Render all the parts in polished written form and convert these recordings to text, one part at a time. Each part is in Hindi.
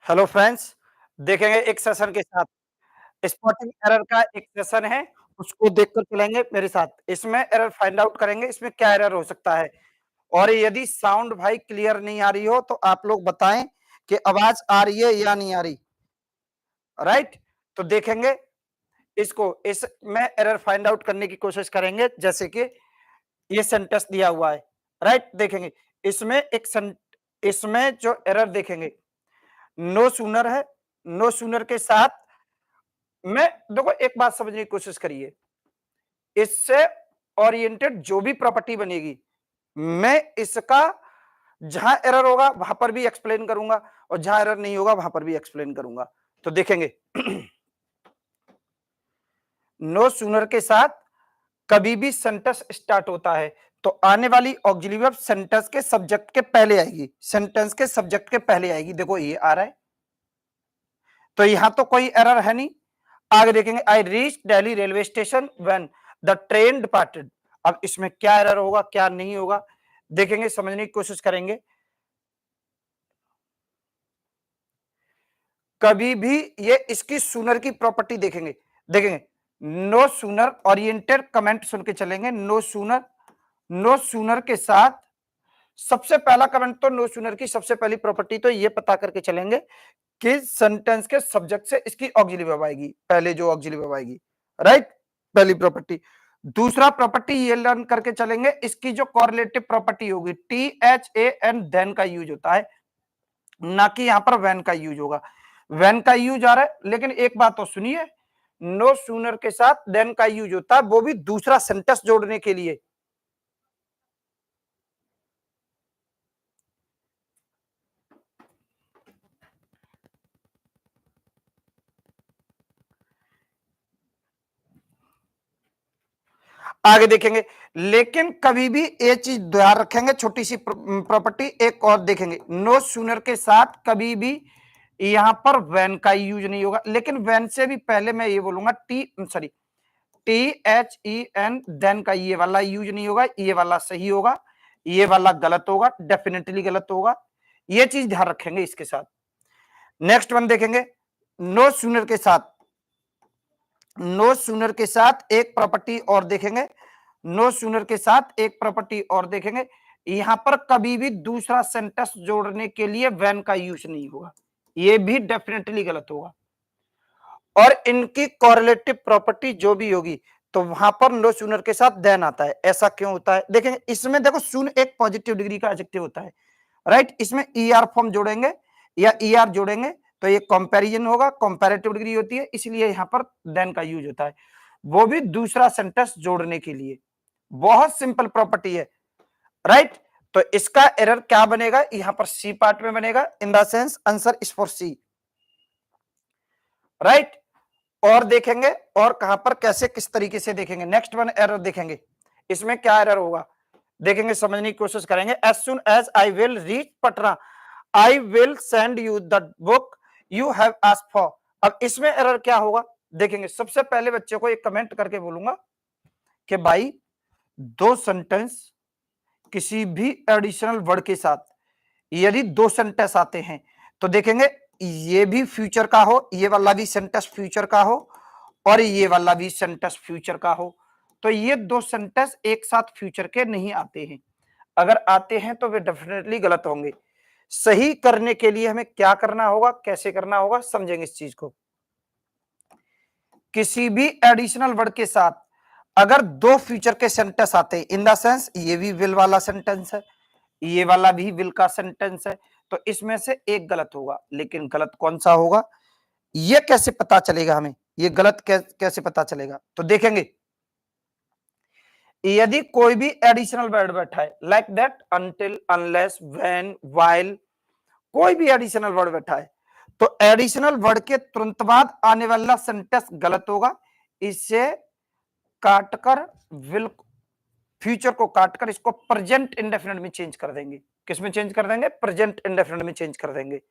हेलो फ्रेंड्स, देखेंगे एक सेशन के साथ स्पॉटिंग एरर का एक सेशन है, उसको देखकर चलेंगे मेरे साथ। इसमें एरर फाइंड आउट करेंगे, इसमें क्या एरर हो सकता है और यदि साउंड भाई क्लियर नहीं आ रही हो तो आप लोग बताएं कि आवाज आ रही है या नहीं आ रही, राइट? तो देखेंगे इसको, इसमें एरर फाइंड आउट करने की कोशिश करेंगे। जैसे कि ये सेंटेंस दिया हुआ है, राइट? देखेंगे इसमें इसमें जो एरर देखेंगे, नो सूनर है। नो सूनर के साथ मैं देखो एक बात समझने की कोशिश करिए, इससे ओरिएंटेड जो भी प्रॉपर्टी बनेगी, मैं इसका जहां एरर होगा वहां पर भी एक्सप्लेन करूंगा और जहां एरर नहीं होगा वहां पर भी एक्सप्लेन करूंगा। तो देखेंगे नो सूनर के साथ कभी भी सेंटेंस स्टार्ट होता है तो आने वाली ऑक्सिलरी वर्ब सेंटेंस के सब्जेक्ट के पहले आएगी, सेंटेंस के सब्जेक्ट के पहले आएगी। देखो ये आ रहा है, तो यहां तो कोई एरर है नहीं। आगे देखेंगे I reach Delhi railway station when the train departed. अब इसमें क्या एरर होगा क्या नहीं होगा देखेंगे, समझने की कोशिश करेंगे। कभी भी ये इसकी सूनर की प्रॉपर्टी देखेंगे, देखेंगे नो सूनर ओरिएंटेड कमेंट सुन के चलेंगे। नो सूनर के साथ सबसे पहला कमेंट तो नो सूनर की सबसे पहली प्रॉपर्टी तो ये पता करके चलेंगे कि सेंटेंस के सब्जेक्ट से इसकी ऑक्सिलरी वर्ब आएगी, पहले जो ऑक्सिलरी वर्ब आएगी, राइट? पहली प्रॉपर्टी। दूसरा प्रॉपर्टी ये लर्न करके चलेंगे, इसकी जो कॉरिलेटिव प्रॉपर्टी होगी T H A N then का यूज होता है, ना कि यहां पर व्हेन का यूज होगा। व्हेन का यूज आ रहा है, लेकिन एक बात तो सुनिए, नो सूनर के साथ देन का यूज होता है, वो भी दूसरा सेंटेंस जोड़ने के लिए। आगे देखेंगे, लेकिन कभी भी ये चीज ध्यान रखेंगे, छोटी सी प्रॉपर्टी एक और देखेंगे, नो सूनर के साथ कभी भी यहां पर वैन का यूज नहीं होगा। लेकिन वैन से भी पहले मैं ये बोलूंगा T H E N then का ये वाला यूज नहीं होगा, ये वाला सही होगा, ये वाला गलत होगा, डेफिनेटली गलत होगा। ये चीज ध्यान रखेंगे इसके साथ। नेक्स्ट वन देखेंगे, नो सूनर के साथ एक प्रॉपर्टी और देखेंगे। नो सूनर के साथ एक प्रॉपर्टी और देखेंगे, यहां पर कभी भी दूसरा सेंटेंस जोड़ने के लिए व्हेन का यूज नहीं होगा, ये भी डेफिनेटली गलत होगा। और इनकी कॉरिलेटिव प्रॉपर्टी जो भी होगी तो वहां पर नो सूनर के साथ देन आता है। ऐसा क्यों होता है देखेंगे, इसमें देखो सून एक पॉजिटिव डिग्री का एडजेक्टिव होता है, राइट? इसमें ईआर फॉर्म जोड़ेंगे या ईआर जोड़ेंगे तो ये कंपैरिजन होगा, कंपैरेटिव डिग्री होती है, इसलिए यहां पर देन का यूज होता है, वो भी दूसरा सेंटेंस जोड़ने के लिए। बहुत सिंपल प्रॉपर्टी है, राइट? तो इसका एरर क्या बनेगा, यहां पर सी पार्ट में बनेगा, in the sense answer is for C, right? और देखेंगे और कहां पर कैसे किस तरीके से देखेंगे। नेक्स्ट वन एरर देखेंगे, इसमें क्या एरर होगा देखेंगे, समझने की कोशिश करेंगे। As soon as I will reach Patna I will send you the book you have asked for. अब इसमें एरर क्या होगा देखेंगे, सबसे पहले बच्चे को एक कमेंट करके बोलूंगा कि भाई दो सेंटेंस किसी भी एडिशनल वर्ड के साथ यदि दो सेंटेंस आते हैं तो देखेंगे ये भी फ्यूचर का हो, ये वाला भी सेंटेंस फ्यूचर का हो और ये वाला भी सेंटेंस फ्यूचर का हो, तो ये दो सेंटेंस एक साथ फ्यूचर के नहीं आते हैं। अगर आते हैं तो वे डेफिनेटली गलत होंगे। सही करने के लिए हमें क्या करना होगा, कैसे करना होगा, समझेंगे इस चीज को। किसी भी एडिशनल वर्ड के साथ अगर दो फ्यूचर के सेंटेंस आते हैं, इन द सेंस ये भी विल वाला सेंटेंस है, ये वाला भी विल का सेंटेंस है, तो इसमें से एक गलत होगा। लेकिन गलत कौन सा होगा ये कैसे पता चलेगा हमें, ये गलत कैसे पता चलेगा? तो देखेंगे यदि कोई भी एडिशनल वर्ड बैठा है, like that, until, unless, when, while, कोई भी एडिशनल वर्ड बैठा है तो एडिशनल वर्ड के तुरंत बाद आने वाला सेंटेंस गलत होगा। इसे काटकर विल, फ्यूचर को काटकर इसको प्रेजेंट इंडेफिनिट में चेंज कर देंगे। किस में चेंज कर देंगे? प्रेजेंट इंडेफिनिट में चेंज कर देंगे।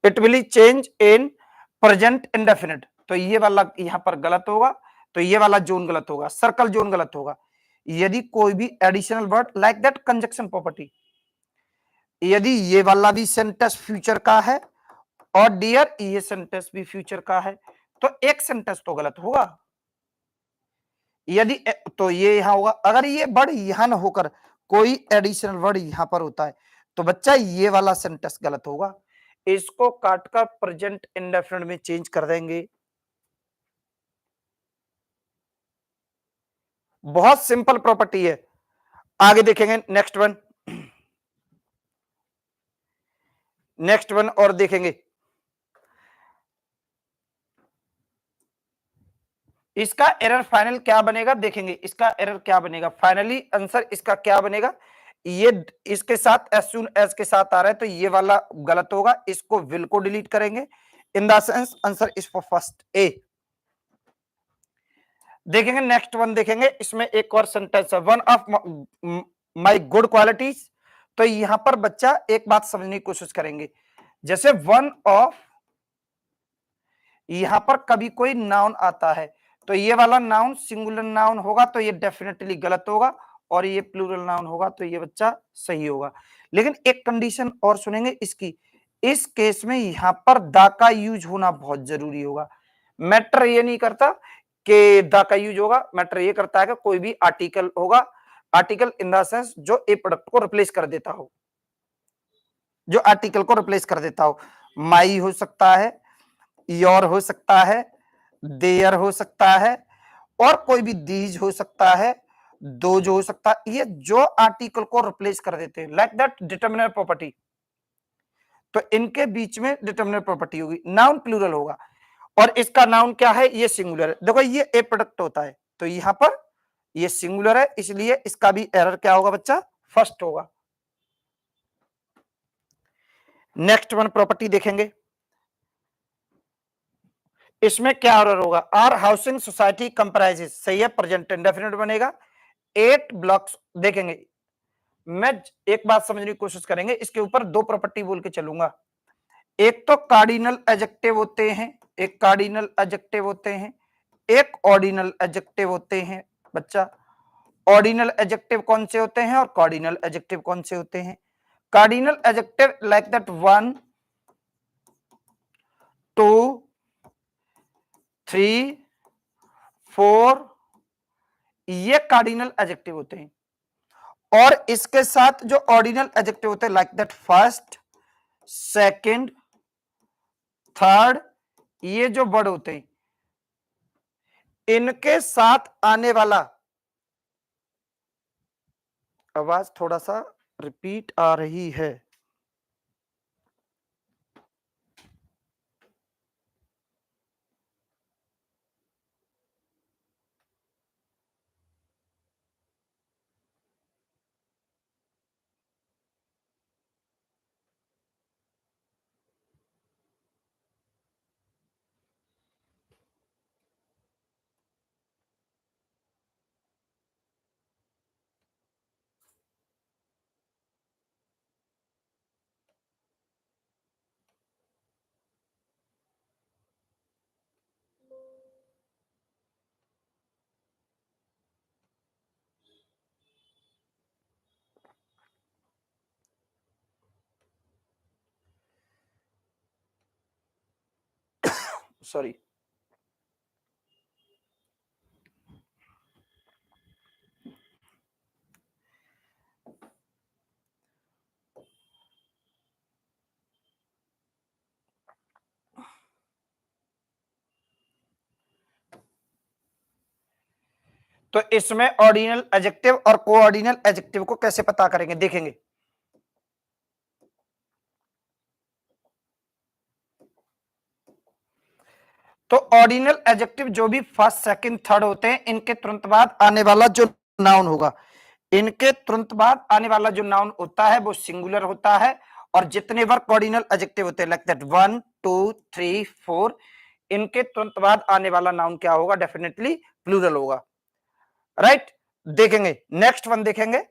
It will change in present indefinite, तो ये वाला यहां पर गलत होगा, तो ये वाला जोन गलत होगा, सर्कल जोन गलत होगा। यदि कोई भी additional word like that conjunction property, यदि ये वाला भी सेंटेंस फ्यूचर का है और डियर ये सेंटेंस भी फ्यूचर का है, तो एक सेंटेंस तो गलत होगा। यदि तो ये यहां होगा, अगर ये वर्ड यहां न होकर कोई एडिशनल वर्ड यहां पर होता है तो बच्चा ये वाला सेंटेंस गलत होगा। इसको काटकर प्रेजेंट इंडेफिनिट में चेंज कर देंगे। बहुत सिंपल प्रॉपर्टी है। आगे देखेंगे नेक्स्ट वन। नेक्स्ट वन और देखेंगे, इसका एरर फाइनल क्या बनेगा, देखेंगे इसका एरर क्या बनेगा, फाइनली आंसर इसका क्या बनेगा। ये इसके साथ एज सून एज के साथ आ रहा है तो ये वाला गलत होगा, इसको विल को डिलीट करेंगे। In the sense answer is for first A. देखेंगे नेक्स्ट वन, देखेंगे इसमें एक और सेंटेंस है, one of my good qualities. तो यहां पर बच्चा एक बात समझने की कोशिश करेंगे, जैसे वन ऑफ, यहां पर कभी कोई नाउन आता है तो ये वाला नाउन सिंगुलर नाउन होगा तो ये डेफिनेटली गलत होगा, और ये प्लूरल नाउन होगा तो ये बच्चा सही होगा। लेकिन एक कंडीशन और सुनेंगे इसकी, इस केस में यहां पर द का यूज होना बहुत जरूरी होगा। मैटर ये नहीं करता कि द का यूज होगा, मैटर ये करता है कि कोई भी आर्टिकल होगा, आर्टिकल इन द सेंस जो ए प्रोडक्ट को रिप्लेस कर देता हो, जो आर्टिकल को रिप्लेस कर देता हो। माई हो सकता है, योर हो सकता है, देयर हो सकता है, और कोई भी दीज हो सकता है, दो जो हो सकता है, ये जो आर्टिकल को रिप्लेस कर देते हैं, लाइक दैट डिटरमिनर प्रॉपर्टी। तो इनके बीच में डिटरमिनर प्रॉपर्टी होगी, नाउन प्लूरल होगा, और इसका नाउन क्या है, ये सिंगुलर है। देखो ये ए प्रोडक्ट होता है तो यहां पर ये सिंगुलर है, इसलिए इसका भी एरर क्या होगा बच्चा, फर्स्ट होगा। नेक्स्ट वन प्रॉपर्टी देखेंगे, इसमें क्या एरर होगा, आर हाउसिंग सोसाइटी कंप्राइजेस, सही है, प्रेजेंट इंडेफिनिट बनेगा। 8 ब्लॉक्स, देखेंगे मैं एक बात समझने की कोशिश करेंगे, इसके ऊपर दो प्रॉपर्टी बोल के चलूंगा। एक तो कार्डिनल एडजेक्टिव होते हैं, एक कार्डिनल एडजेक्टिव होते हैं, एक ऑर्डिनल एडजेक्टिव होते हैं। बच्चा ऑर्डिनल एडजेक्टिव कौन से होते हैं और कार्डिनल एडजेक्टिव कौन से होते हैं। कार्डिनल एडजेक्टिव लाइक दैट 1 2 3 4, ये कार्डिनल एडजेक्टिव होते हैं, और इसके साथ जो ऑर्डिनल एडजेक्टिव होते हैं like that first, second, third, ये जो वर्ड होते हैं इनके साथ आने वाला, आवाज थोड़ा सा रिपीट आ रही है। सॉरी, तो इसमें ऑर्डिनल एडजेक्टिव और कोऑर्डिनल एडजेक्टिव को कैसे पता करेंगे, देखेंगे। तो ऑर्डिनल एडजेक्टिव जो भी फर्स्ट, सेकंड, थर्ड होते हैं, इनके तुरंत बाद आने वाला जो नाउन होगा, इनके तुरंत बाद आने वाला जो नाउन होता है वो सिंगुलर होता है, और जितने बार ऑर्डिनल एडजेक्टिव होते हैं लाइक दैट 1 2 3 4, इनके तुरंत बाद आने वाला नाउन क्या होगा, डेफिनेटली प्लूरल होगा, राइट। देखेंगे नेक्स्ट वन, देखेंगे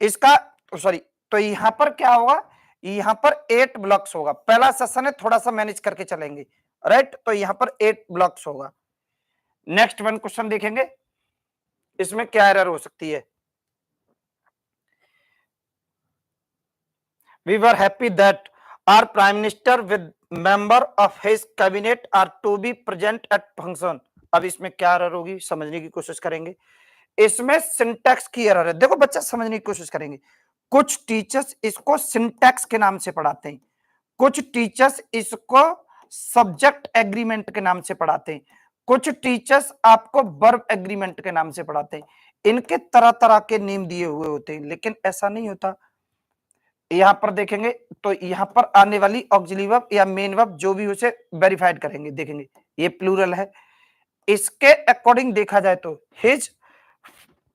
इसका, सॉरी, तो यहां पर क्या होगा, यहां पर 8 ब्लॉक्स होगा, पहला सेशन है, थोड़ा सा मैनेज करके चलेंगे, राइट। तो यहां पर 8 ब्लॉक्स होगा। नेक्स्ट वन क्वेश्चन देखेंगे, इसमें क्या एरर हो सकती है। We were happy that our prime minister with member of his cabinet are to be present at function. अब इसमें क्या एरर होगी समझने की कोशिश करेंगे। इसमें सिंटैक्स की एरर है। देखो बच्चा समझने की कोशिश करेंगे। कुछ टीचर्स इसको सिंटैक्स के नाम से पढ़ाते हैं, कुछ टीचर्स इसको सब्जेक्ट एग्रीमेंट के नाम से पढ़ाते हैं, कुछ टीचर्स आपको वर्ब एग्रीमेंट के नाम से पढ़ाते हैं। इनके तरह तरह के नेम दिए हुए होते हैं, लेकिन ऐसा नहीं होता। यहां पर देखेंगे तो यहां पर आने वाली ऑक्सिलरी वर्ब या मेन वर्ब जो भी उसे वेरीफाइड करेंगे। देखेंगे ये प्लूरल है, इसके अकॉर्डिंग देखा जाए तो हिज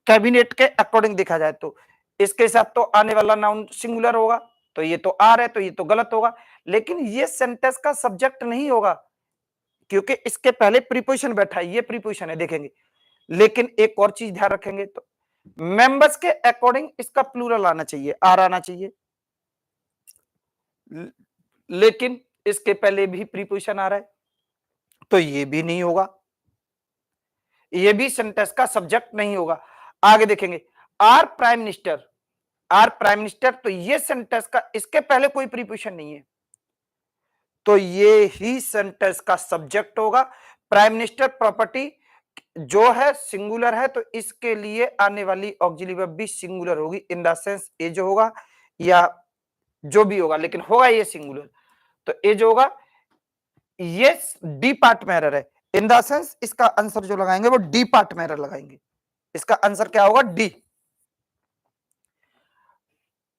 कैबिनेट के अकॉर्डिंग देखा जाए तो इसके साथ तो आने वाला नाउन सिंगुलर होगा, तो ये तो आर है, तो ये तो गलत होगा। लेकिन ये सेंटेंस का सब्जेक्ट नहीं होगा, क्योंकि इसके पहले प्रीपोजिशन बैठा है, ये प्रीपोजिशन है। देखेंगे लेकिन एक और चीज ध्यान रखेंगे, तो मेंबर्स के अकॉर्डिंग इसका प्लूरल आना चाहिए, आर आना चाहिए, लेकिन इसके पहले भी प्रीपोजिशन आ रहा है, तो ये भी नहीं होगा, ये भी सेंटेंस का सब्जेक्ट नहीं होगा। आगे देखेंगे our prime minister, our prime minister, तो ये सेंटेंस का इसके पहले कोई प्रीपोजिशन नहीं है, तो ये ही सेंटेंस का सब्जेक्ट होगा। प्राइम मिनिस्टर प्रॉपर्टी जो है सिंगुलर है, तो इसके लिए आने वाली ऑक्सिलरी वर्ब भी सिंगुलर होगी, इन द सेंस ये जो होगा या जो भी होगा, लेकिन होगा ये सिंगुलर। तो ये जो होगा ये डी पार्ट में एरर है, इन द सेंस इसका आंसर जो लगाएंगे वो डी पार्ट में एरर लगाएंगे। इसका आंसर क्या होगा? D,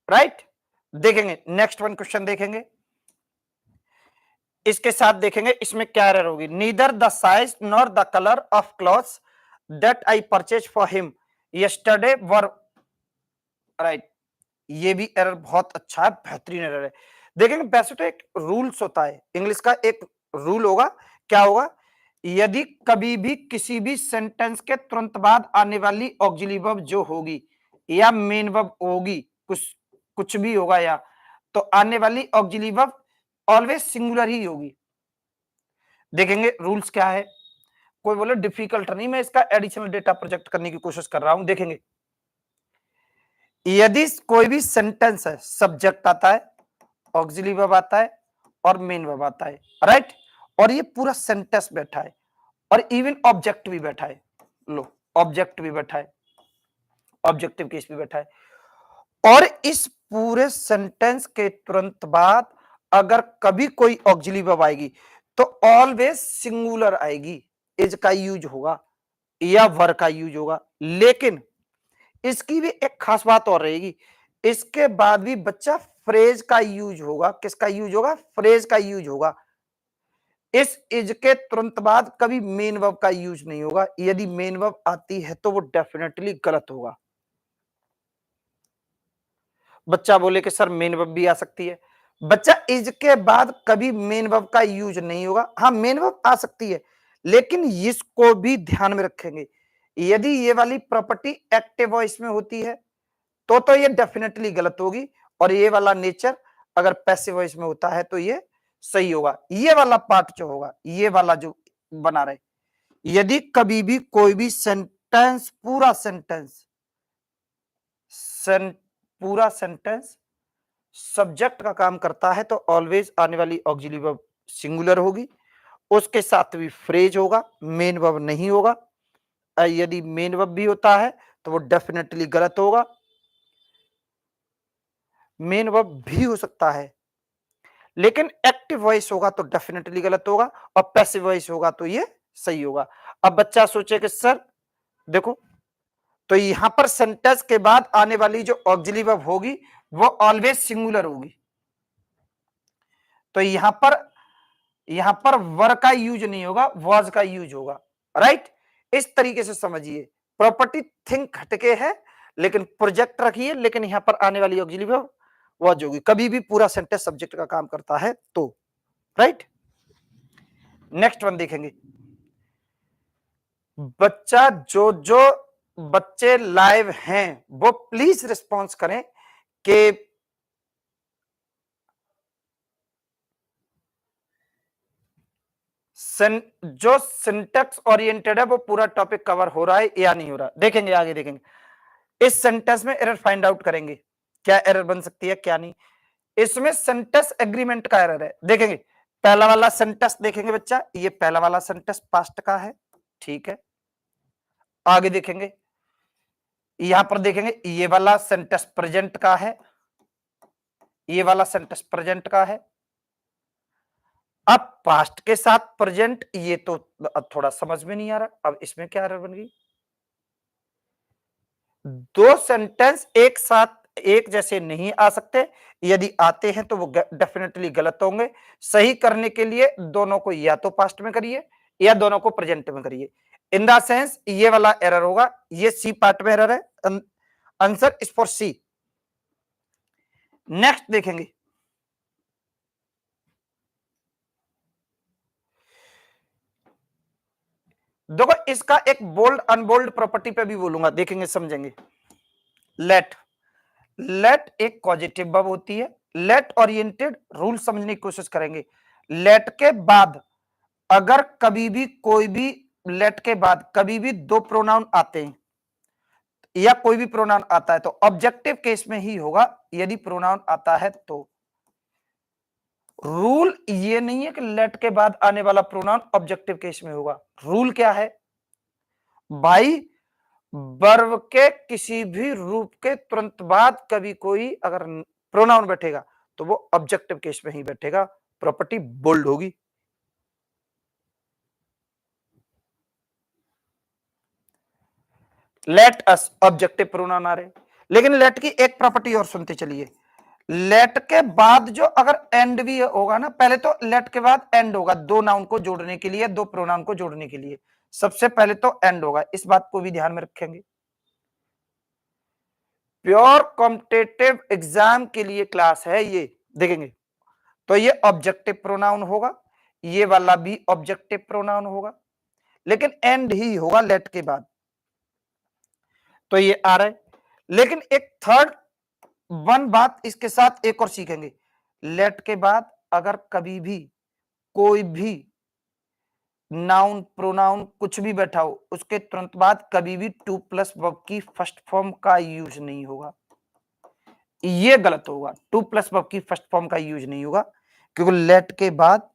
right. देखेंगे नेक्स्ट वन क्वेश्चन देखेंगे, इसके साथ देखेंगे इसमें क्या एरर होगी। Neither the size nor the colour of clothes that I purchase for him yesterday were right. ये भी एरर बहुत अच्छा है, बेहतरीन एरर है। देखेंगे वैसे तो एक रूल्स होता है, इंग्लिश का एक रूल होगा, क्या होगा, यदि कभी भी किसी भी सेंटेंस के तुरंत बाद आने वाली ऑक्सिलरी वर्ब जो होगी या मेन वर्ब होगी, कुछ भी होगा, या तो आने वाली ऑक्सिलरी वर्ब ऑलवेज सिंगुलर ही होगी। देखेंगे रूल्स क्या है, कोई बोले डिफिकल्ट नहीं, मैं इसका एडिशनल डेटा प्रोजेक्ट करने की कोशिश कर रहा हूं। देखेंगे यदि कोई भी सेंटेंस है, सब्जेक्ट आता है, ऑक्सिलरी वर्ब आता है और मेन वर्ब आता है, राइट, और ये पूरा सेंटेंस बैठा है और इवन ऑब्जेक्ट भी बैठा है, लो ऑब्जेक्ट भी बैठा है, ऑब्जेक्टिव केस भी बैठा है, और इस पूरे सेंटेंस के तुरंत बाद अगर कभी कोई ऑक्सिलरी वर्ब आएगी तो ऑलवेज सिंगुलर आएगी, इज का यूज होगा या वर का यूज होगा। लेकिन इसकी भी एक खास बात और रहेगी, इसके बाद भी बच्चा फ्रेज का यूज होगा। किसका यूज होगा? फ्रेज का यूज होगा। इस इज के तुरंत बाद कभी मेन वर्ब का यूज नहीं होगा, यदि मेन वर्ब आती है तो वो डेफिनेटली गलत होगा। बच्चा बोले कि सर मेन वर्ब भी आ सकती है, बच्चा इज के बाद कभी मेन वर्ब का यूज नहीं होगा। हाँ मेन वर्ब आ सकती है, लेकिन इसको भी ध्यान में रखेंगे, यदि ये वाली प्रॉपर्टी एक्टिव वॉइस में होती है तो ये डेफिनेटली गलत होगी, और ये वाला नेचर अगर पैसिव वॉइस में होता है तो ये सही होगा। ये वाला पार्ट जो होगा, ये वाला जो बना रहे, यदि कभी भी कोई भी सेंटेंस पूरा सेंटेंस सब्जेक्ट का काम करता है तो ऑलवेज आने वाली ऑक्सिलरी वर्ब सिंगुलर होगी, उसके साथ भी फ्रेज होगा, मेन वर्ब नहीं होगा। यदि मेन वर्ब भी होता है तो वो डेफिनेटली गलत होगा, मेन वर्ब भी हो सकता है, लेकिन एक्टिव वॉइस होगा तो डेफिनेटली गलत होगा, और पैसिव वॉइस होगा तो ये सही होगा। अब बच्चा सोचे कि सर देखो, तो यहां पर सेंटेंस के बाद आने वाली जो ऑक्सिलरी वर्ब होगी वो ऑलवेज सिंगुलर होगी, तो यहां पर वर का यूज नहीं होगा, वॉज का यूज होगा, राइट। इस तरीके से समझिए, प्रॉपर्टी थिंक हटके है लेकिन प्रोजेक्ट रखिए, लेकिन यहां पर आने वाली ऑक्सिलरी वर्ब वॉज होगी, कभी भी पूरा सेंटेंस सब्जेक्ट का काम करता है तो, राइट। नेक्स्ट वन देखेंगे, बच्चा जो जो बच्चे लाइव हैं वो प्लीज रिस्पॉन्स करें कि जो सिंटेक्स ओरिएंटेड है वो पूरा टॉपिक कवर हो रहा है या नहीं हो रहा। देखेंगे आगे, देखेंगे इस सेंटेंस में एरर फाइंड आउट करेंगे, क्या एरर बन सकती है क्या नहीं। इसमें सेंटेंस एग्रीमेंट का एरर है। देखेंगे पहला वाला सेंटेंस देखेंगे बच्चा, ये पहला वाला सेंटेंस पास्ट का है, ठीक है। आगे देखेंगे, यहां पर देखेंगे ये वाला सेंटेंस प्रेजेंट का है, ये वाला सेंटेंस प्रेजेंट का है। अब पास्ट के साथ प्रेजेंट, ये तो अब थोड़ा समझ में नहीं आ रहा, अब इसमें क्या एरर बन गई। दो सेंटेंस एक साथ एक जैसे नहीं आ सकते, यदि आते हैं तो वो डेफिनेटली गलत होंगे। सही करने के लिए दोनों को या तो पास्ट में करिए या दोनों को प्रेजेंट में करिए। इन द सेंस ये वाला एरर होगा, ये सी पार्ट में एरर है, answer is for C. Next देखेंगे, देखो इसका एक बोल्ड अनबोल्ड प्रॉपर्टी पे भी बोलूंगा, देखेंगे समझेंगे। लेट, लेट एक पॉजिटिव वर्ब होती है। लेट ओरिएंटेड रूल समझने की कोशिश करेंगे। लेट के बाद अगर कभी भी कोई भी, लेट के बाद कभी भी दो प्रोनाउन आते हैं या कोई भी प्रोनाउन आता है तो ऑब्जेक्टिव केस में ही होगा, यदि प्रोनाउन आता है तो। रूल ये नहीं है कि लेट के बाद आने वाला प्रोनाउन ऑब्जेक्टिव केस में होगा। रूल क्या है भाई, वर्ब के किसी भी रूप के तुरंत बाद कभी कोई अगर प्रोनाउन बैठेगा तो वो ऑब्जेक्टिव केस में ही बैठेगा, प्रॉपर्टी बोल्ड होगी। लेट अस ऑब्जेक्टिव प्रोनाउन आ रहे, लेकिन लेट की एक प्रॉपर्टी और सुनते चलिए। लेट के बाद जो अगर एंड भी होगा ना, पहले तो लेट के बाद एंड होगा दो नाउन को जोड़ने के लिए, दो प्रोनाउन को जोड़ने के लिए सबसे पहले तो एंड होगा, इस बात को भी ध्यान में रखेंगे। प्योर कॉम्पिटिटिव एग्जाम के लिए क्लास है ये, देखेंगे तो ये ऑब्जेक्टिव प्रोनाउन होगा, ये वाला भी ऑब्जेक्टिव प्रोनाउन होगा, लेकिन एंड ही होगा लेट के बाद, तो ये आ रहा है। लेकिन एक थर्ड वन बात इसके साथ एक और सीखेंगे, लेट के बाद अगर कभी भी कोई भी नाउन प्रोनाउन कुछ भी बैठा हो, उसके तुरंत बाद कभी भी टू प्लस वर्ब की फर्स्ट फॉर्म का यूज नहीं होगा, ये गलत होगा। टू प्लस वर्ब की फर्स्ट फॉर्म का यूज नहीं होगा, क्योंकि लेट के बाद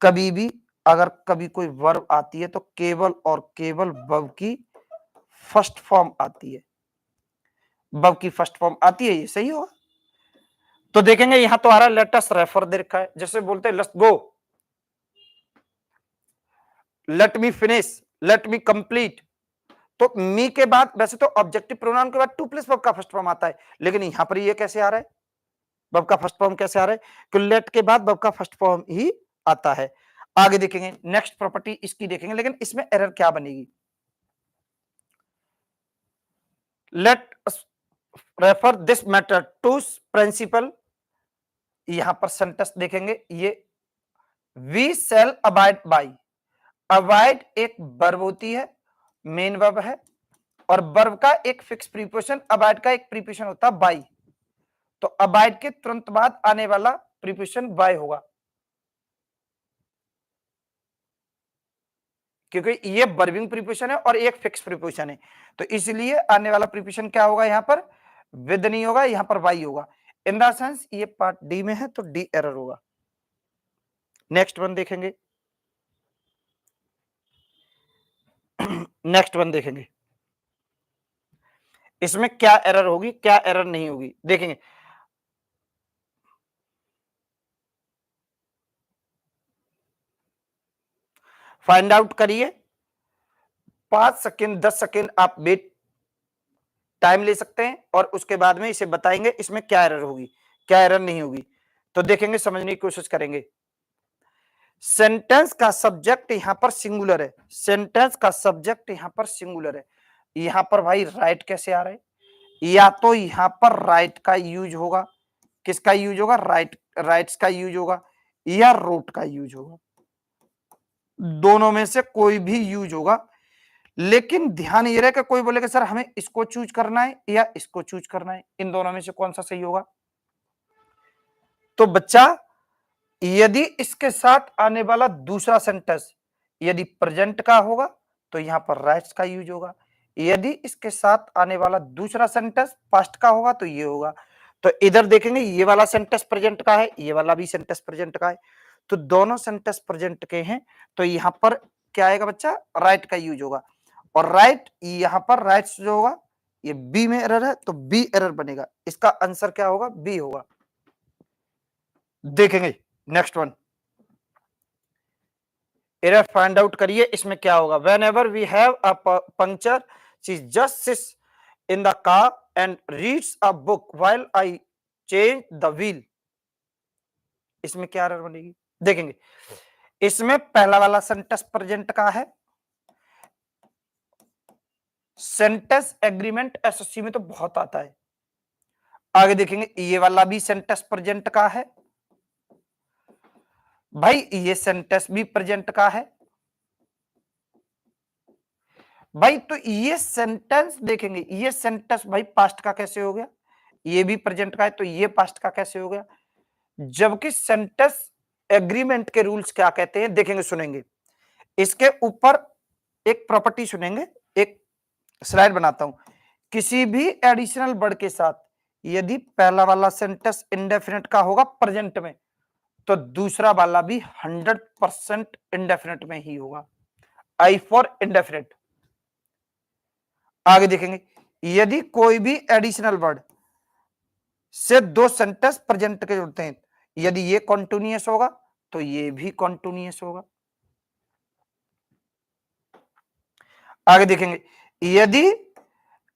कभी भी अगर कभी कोई वर्ब आती है तो केवल और केवल वर्ब की फर्स्ट फॉर्म आती है, वर्ब की फर्स्ट फॉर्म आती है, ये सही होगा। तो देखेंगे यहां तो आ रहा है लेट अस रेफर दे रखा है, जैसे बोलते हैं let's go, let me finish, let me complete. तो मी के बाद वैसे तो ऑब्जेक्टिव प्रोनाउन के बाद टू प्लस वर्ब का फर्स्ट फॉर्म आता है, लेकिन यहां पर ये कैसे आ रहा है, वर्ब का फर्स्ट फॉर्म कैसे आ रहा है, कि लेट के बाद वर्ब का फर्स्ट फॉर्म ही आता है। आगे देखेंगे नेक्स्ट प्रॉपर्टी इसकी देखेंगे, लेकिन इसमें एरर क्या बनेगी। Let refer this matter to principal, यहां पर सेंटेंस देखेंगे, ये we shall abide by, avoid एक वर्ब होती है, मेन वर्ब है, और वर्ब का एक फिक्स प्रीपोजिशन, अवॉइड का एक प्रीपोजिशन होता है बाई, तो अवॉइड के तुरंत बाद आने वाला प्रीपोजिशन बाय होगा, क्योंकि ये वर्बिंग प्रीपोजिशन है और एक फिक्स प्रीपोजिशन है, तो इसलिए आने वाला प्रीपोजिशन क्या होगा, यहां पर विद नहीं होगा, यहां पर बाई होगा। इन द सेंस ये पार्ट डी में है तो डी एरर होगा। नेक्स्ट वन देखेंगे, नेक्स्ट वन देखेंगे इसमें क्या एरर होगी क्या एरर नहीं होगी, देखेंगे। फाइंड आउट करिए, 5 सेकेंड 10 सेकेंड आप वेट टाइम ले सकते हैं और उसके बाद में इसे बताएंगे इसमें क्या एरर होगी क्या एरर नहीं होगी, तो देखेंगे समझने की कोशिश करेंगे। सेंटेंस का सब्जेक्ट यहां पर सिंगुलर है, सेंटेंस का सब्जेक्ट यहां पर सिंगुलर है, यहां पर भाई राइट कैसे आ रहा है, या तो यहां पर राइट का यूज होगा, किसका यूज होगा, राइट्स का यूज होगा, या रोट का यूज होगा, दोनों में से कोई भी यूज होगा। लेकिन ध्यान ये रहे कि कोई बोलेगा सर हमें इसको चूज करना है या इसको चूज करना है, इन दोनों में से कौन सा सही होगा। तो बच्चा यदि इसके साथ आने वाला दूसरा सेंटेंस यदि प्रेजेंट का होगा तो यहां पर राइट्स का यूज होगा, यदि इसके साथ आने वाला दूसरा सेंटेंस पास्ट का होगा तो ये होगा। तो इधर देखेंगे ये वाला सेंटेंस प्रेजेंट का है, ये वाला भी सेंटेंस प्रेजेंट का है, तो दोनों सेंटेंस प्रेजेंट के हैं, तो यहां पर क्या आएगा बच्चा, राइट का यूज होगा। और राइट यहां पर राइट जो होगा, ये बी में एरर है तो बी एरर बनेगा, इसका आंसर क्या होगा, बी होगा। देखेंगे next one, error find out करिए, इसमें क्या होगा, whenever we have a puncture she just sits in the car and reads a book while I change the wheel, इसमें क्या एरर बनेगी, देखेंगे। इसमें पहला वाला सेंटेंस प्रेजेंट का है, सेंटेंस एग्रीमेंट एसएससी में तो बहुत आता है। आगे देखेंगे ये वाला भी सेंटेंस प्रेजेंट का है, भाई ये सेंटेंस भी प्रेजेंट का है भाई, तो ये सेंटेंस देखेंगे, ये सेंटेंस भाई पास्ट का कैसे हो गया, ये भी प्रेजेंट का है तो ये पास्ट का कैसे हो गया, जबकि सेंटेंस एग्रीमेंट के रूल्स क्या कहते हैं, देखेंगे सुनेंगे। इसके ऊपर एक प्रॉपर्टी सुनेंगे, एक स्लाइड बनाता हूं, किसी भी एडिशनल वर्ड के साथ यदि पहला वाला सेंटेंस इंडेफिनिट का होगा प्रेजेंट में, तो दूसरा वाला भी 100% इंडेफिनिट में ही होगा, आई फॉर इंडेफिनिट। आगे देखेंगे, यदि कोई भी एडिशनल वर्ड से दो सेंटेंस प्रेजेंट के जुड़ते हैं, यदि ये कॉन्टिन्यूअस होगा तो ये भी कॉन्टिन्यूअस होगा। आगे देखेंगे, यदि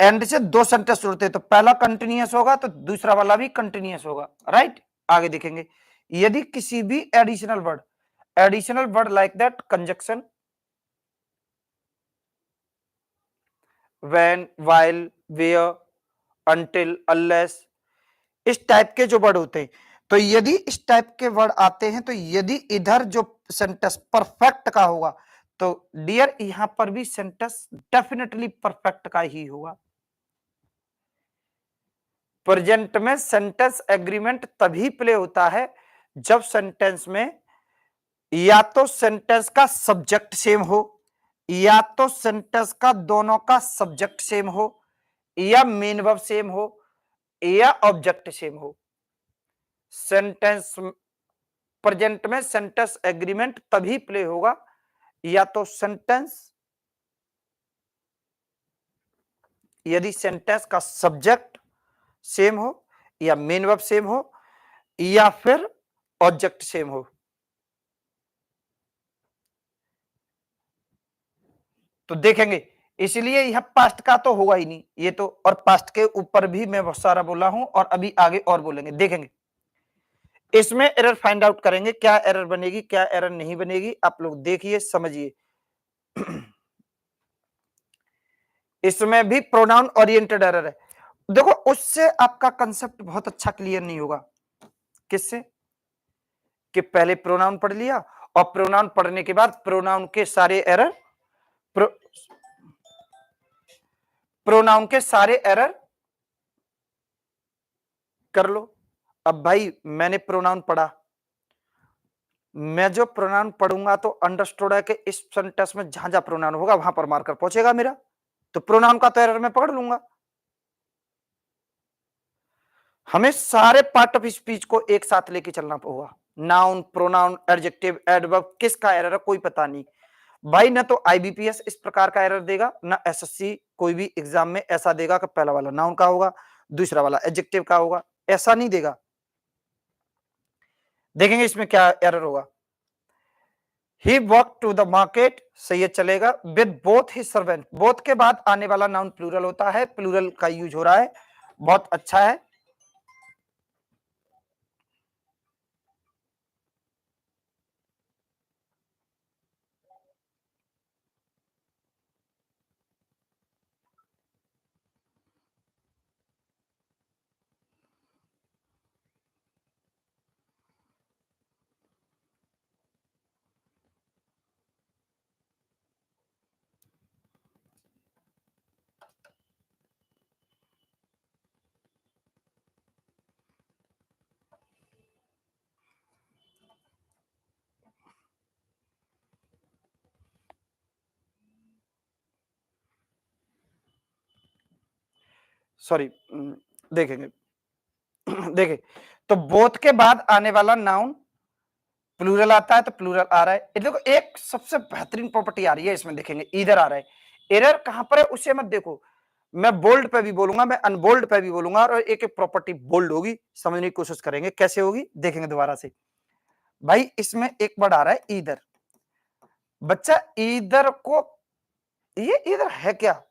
एंड से दो सेंटेंस जुड़ते हैं तो पहला कंटिन्यूअस होगा तो दूसरा वाला भी कंटिन्यूअस होगा, राइट। आगे देखेंगे, यदि किसी भी additional word like that conjunction, when, while, where, until, unless, इस टाइप के जो वर्ड होते हैं, तो यदि इस टाइप के वर्ड आते हैं, तो यदि इधर जो सेंटेंस परफेक्ट का होगा, तो डियर यहां पर भी सेंटेंस डेफिनेटली परफेक्ट का ही होगा। प्रेजेंट में सेंटेंस एग्रीमेंट तभी प्ले होता है जब सेंटेंस में या तो सेंटेंस का सब्जेक्ट सेम हो, या तो सेंटेंस का दोनों का सब्जेक्ट सेम हो, या मेन वर्ब सेम हो, या ऑब्जेक्ट सेम हो। सेंटेंस प्रेजेंट में सेंटेंस एग्रीमेंट तभी प्ले होगा या तो सेंटेंस, यदि सेंटेंस का सब्जेक्ट सेम हो, या मेन वर्ब सेम हो, या फिर ऑब्जेक्ट सेम हो। तो देखेंगे, इसलिए यह पास्ट का तो होगा ही नहीं ये तो, और पास्ट के ऊपर भी मैं बहुत सारा बोला हूं और अभी आगे और बोलेंगे। देखेंगे इसमें एरर फाइंड आउट करेंगे, क्या एरर बनेगी क्या एरर नहीं बनेगी, आप लोग देखिए समझिए। इसमें भी प्रोनाउन ओरिएंटेड एरर है, देखो उससे आपका कंसेप्ट बहुत अच्छा क्लियर नहीं होगा। किससे, कि पहले प्रोनाउन पढ़ लिया और प्रोनाउन पढ़ने के बाद प्रोनाउन के सारे एरर, प्रोनाउन के सारे एरर कर लो। अब भाई मैंने प्रोनाउन पढ़ा, मैं जो प्रोनाउन पढ़ूंगा तो अंडरस्टूड है कि इस सेंटेंस में जहां जहां प्रोनाउन होगा वहां पर मार्कर पहुंचेगा मेरा, तो प्रोनाउन का तो एरर मैं पकड़ लूंगा। हमें सारे पार्ट ऑफ स्पीच को एक साथ लेके चलना होगा, नाउन, प्रोनाउन, एडजेक्टिव, एडवर्ब, किसका एरर है कोई पता नहीं भाई, ना तो आईबीपीएस इस प्रकार का एरर देगा, ना एसएससी कोई भी एग्जाम में ऐसा देगा कि पहला वाला नाउन का होगा दूसरा वाला एडजेक्टिव का होगा, ऐसा नहीं देगा। देखेंगे इसमें क्या एरर होगा, ही वॉक टू द मार्केट, सही है चलेगा, with both his servant, both के बाद आने वाला नाउन प्लूरल होता है, प्लूरल का यूज हो रहा है, बहुत अच्छा है। सॉरी, देखेंगे देखिए, तो बोथ के बाद आने वाला नाउन प्लूरल आता है तो प्लूरल आ रहा है। ये देखो एक सबसे बेहतरीन प्रॉपर्टी आ रही है इसमें, देखेंगे इधर आ रहा है। एरर कहां पर है उसे मत देखो, मैं बोल्ड पे भी बोलूंगा, मैं अनबोल्ड पे भी बोलूंगा, और एक एक प्रॉपर्टी बोल्ड होगी, समझने की कोशिश करेंगे कैसे होगी, देखेंगे दोबारा से। भाई इसमें एक वर्ड आ रहा है ईदर, बच्चा ईदर को, ये ईदर है क्या?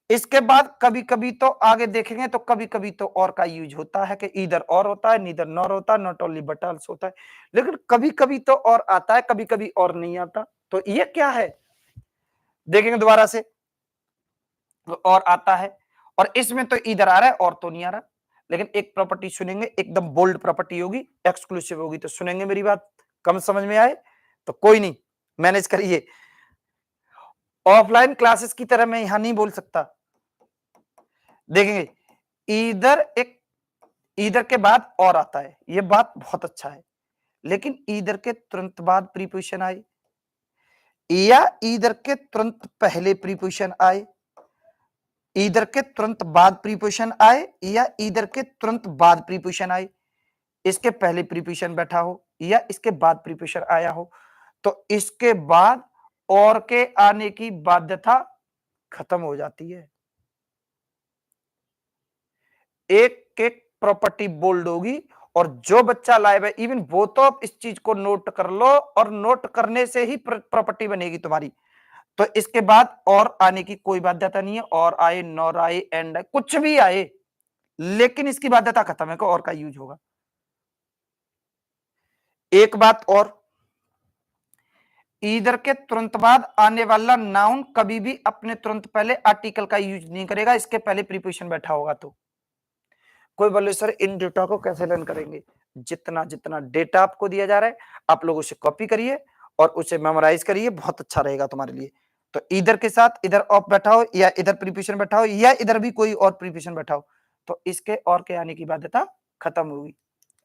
इसके बाद कभी कभी तो आगे देखेंगे तो कभी कभी तो और का यूज होता है कि ईदर और होता है, नीदर नॉर होता है, नॉट ओनली बट आल्सो होता है, लेकिन कभी कभी तो और आता है, कभी कभी और नहीं आता। तो ये क्या है, देखेंगे दोबारा से, और आता है, और इसमें तो ईदर आ रहा है और तो नहीं आ रहा। लेकिन एक प्रॉपर्टी सुनेंगे, एकदम बोल्ड प्रॉपर्टी होगी, एक्सक्लूसिव होगी, तो सुनेंगे मेरी बात, कम समझ में आए तो कोई नहीं, मैनेज करिए। ऑफलाइन क्लासेस की तरह मैं यहां नहीं बोल सकता। देखेंगे ईदर के बाद और आता है, ये बात बहुत अच्छा है, लेकिन ईदर के तुरंत बाद प्रीपोजिशन आए, या ईदर के तुरंत पहले प्रीपोजिशन आए, ईदर के तुरंत बाद प्रीपोजिशन आए, या ईदर के तुरंत बाद प्रीपोजिशन आए, इसके पहले प्रीपोजिशन बैठा हो या इसके बाद प्रीपोजिशन आया हो, तो इसके बाद और के आने की बाध्यता खत्म हो जाती है। एक एक प्रॉपर्टी बोल्ड होगी, और जो बच्चा लाइव है इवन वो तो आप इस चीज को नोट कर लो, और नोट करने से ही प्रॉपर्टी बनेगी तुम्हारी। तो इसके बाद और आने की कोई बाध्यता नहीं है, और आए, नॉर आए, एंड आए, कुछ भी आए, लेकिन इसकी बाध्यता खत्म है, और का यूज होगा। एक बात और, ईदर के तुरंत बाद आने वाला नाउन कभी भी अपने तुरंत पहले आर्टिकल का यूज नहीं करेगा, इसके पहले प्रीपोजिशन बैठा होगा। तो कोई बोले सर इन डेटा को कैसे लर्न करेंगे? जितना जितना डेटा आपको दिया जा रहा है आप लोग उसे कॉपी करिए और उसे मेमोराइज करिए, बहुत अच्छा रहेगा तुम्हारे लिए। तो इधर के साथ इधर ऑफ बैठा हो, या इधर प्रीपोजिशन बैठा हो, या इधर भी कोई और प्रीपोजिशन बैठा हो, तो इसके और के आने की बाध्यता खत्म होगी,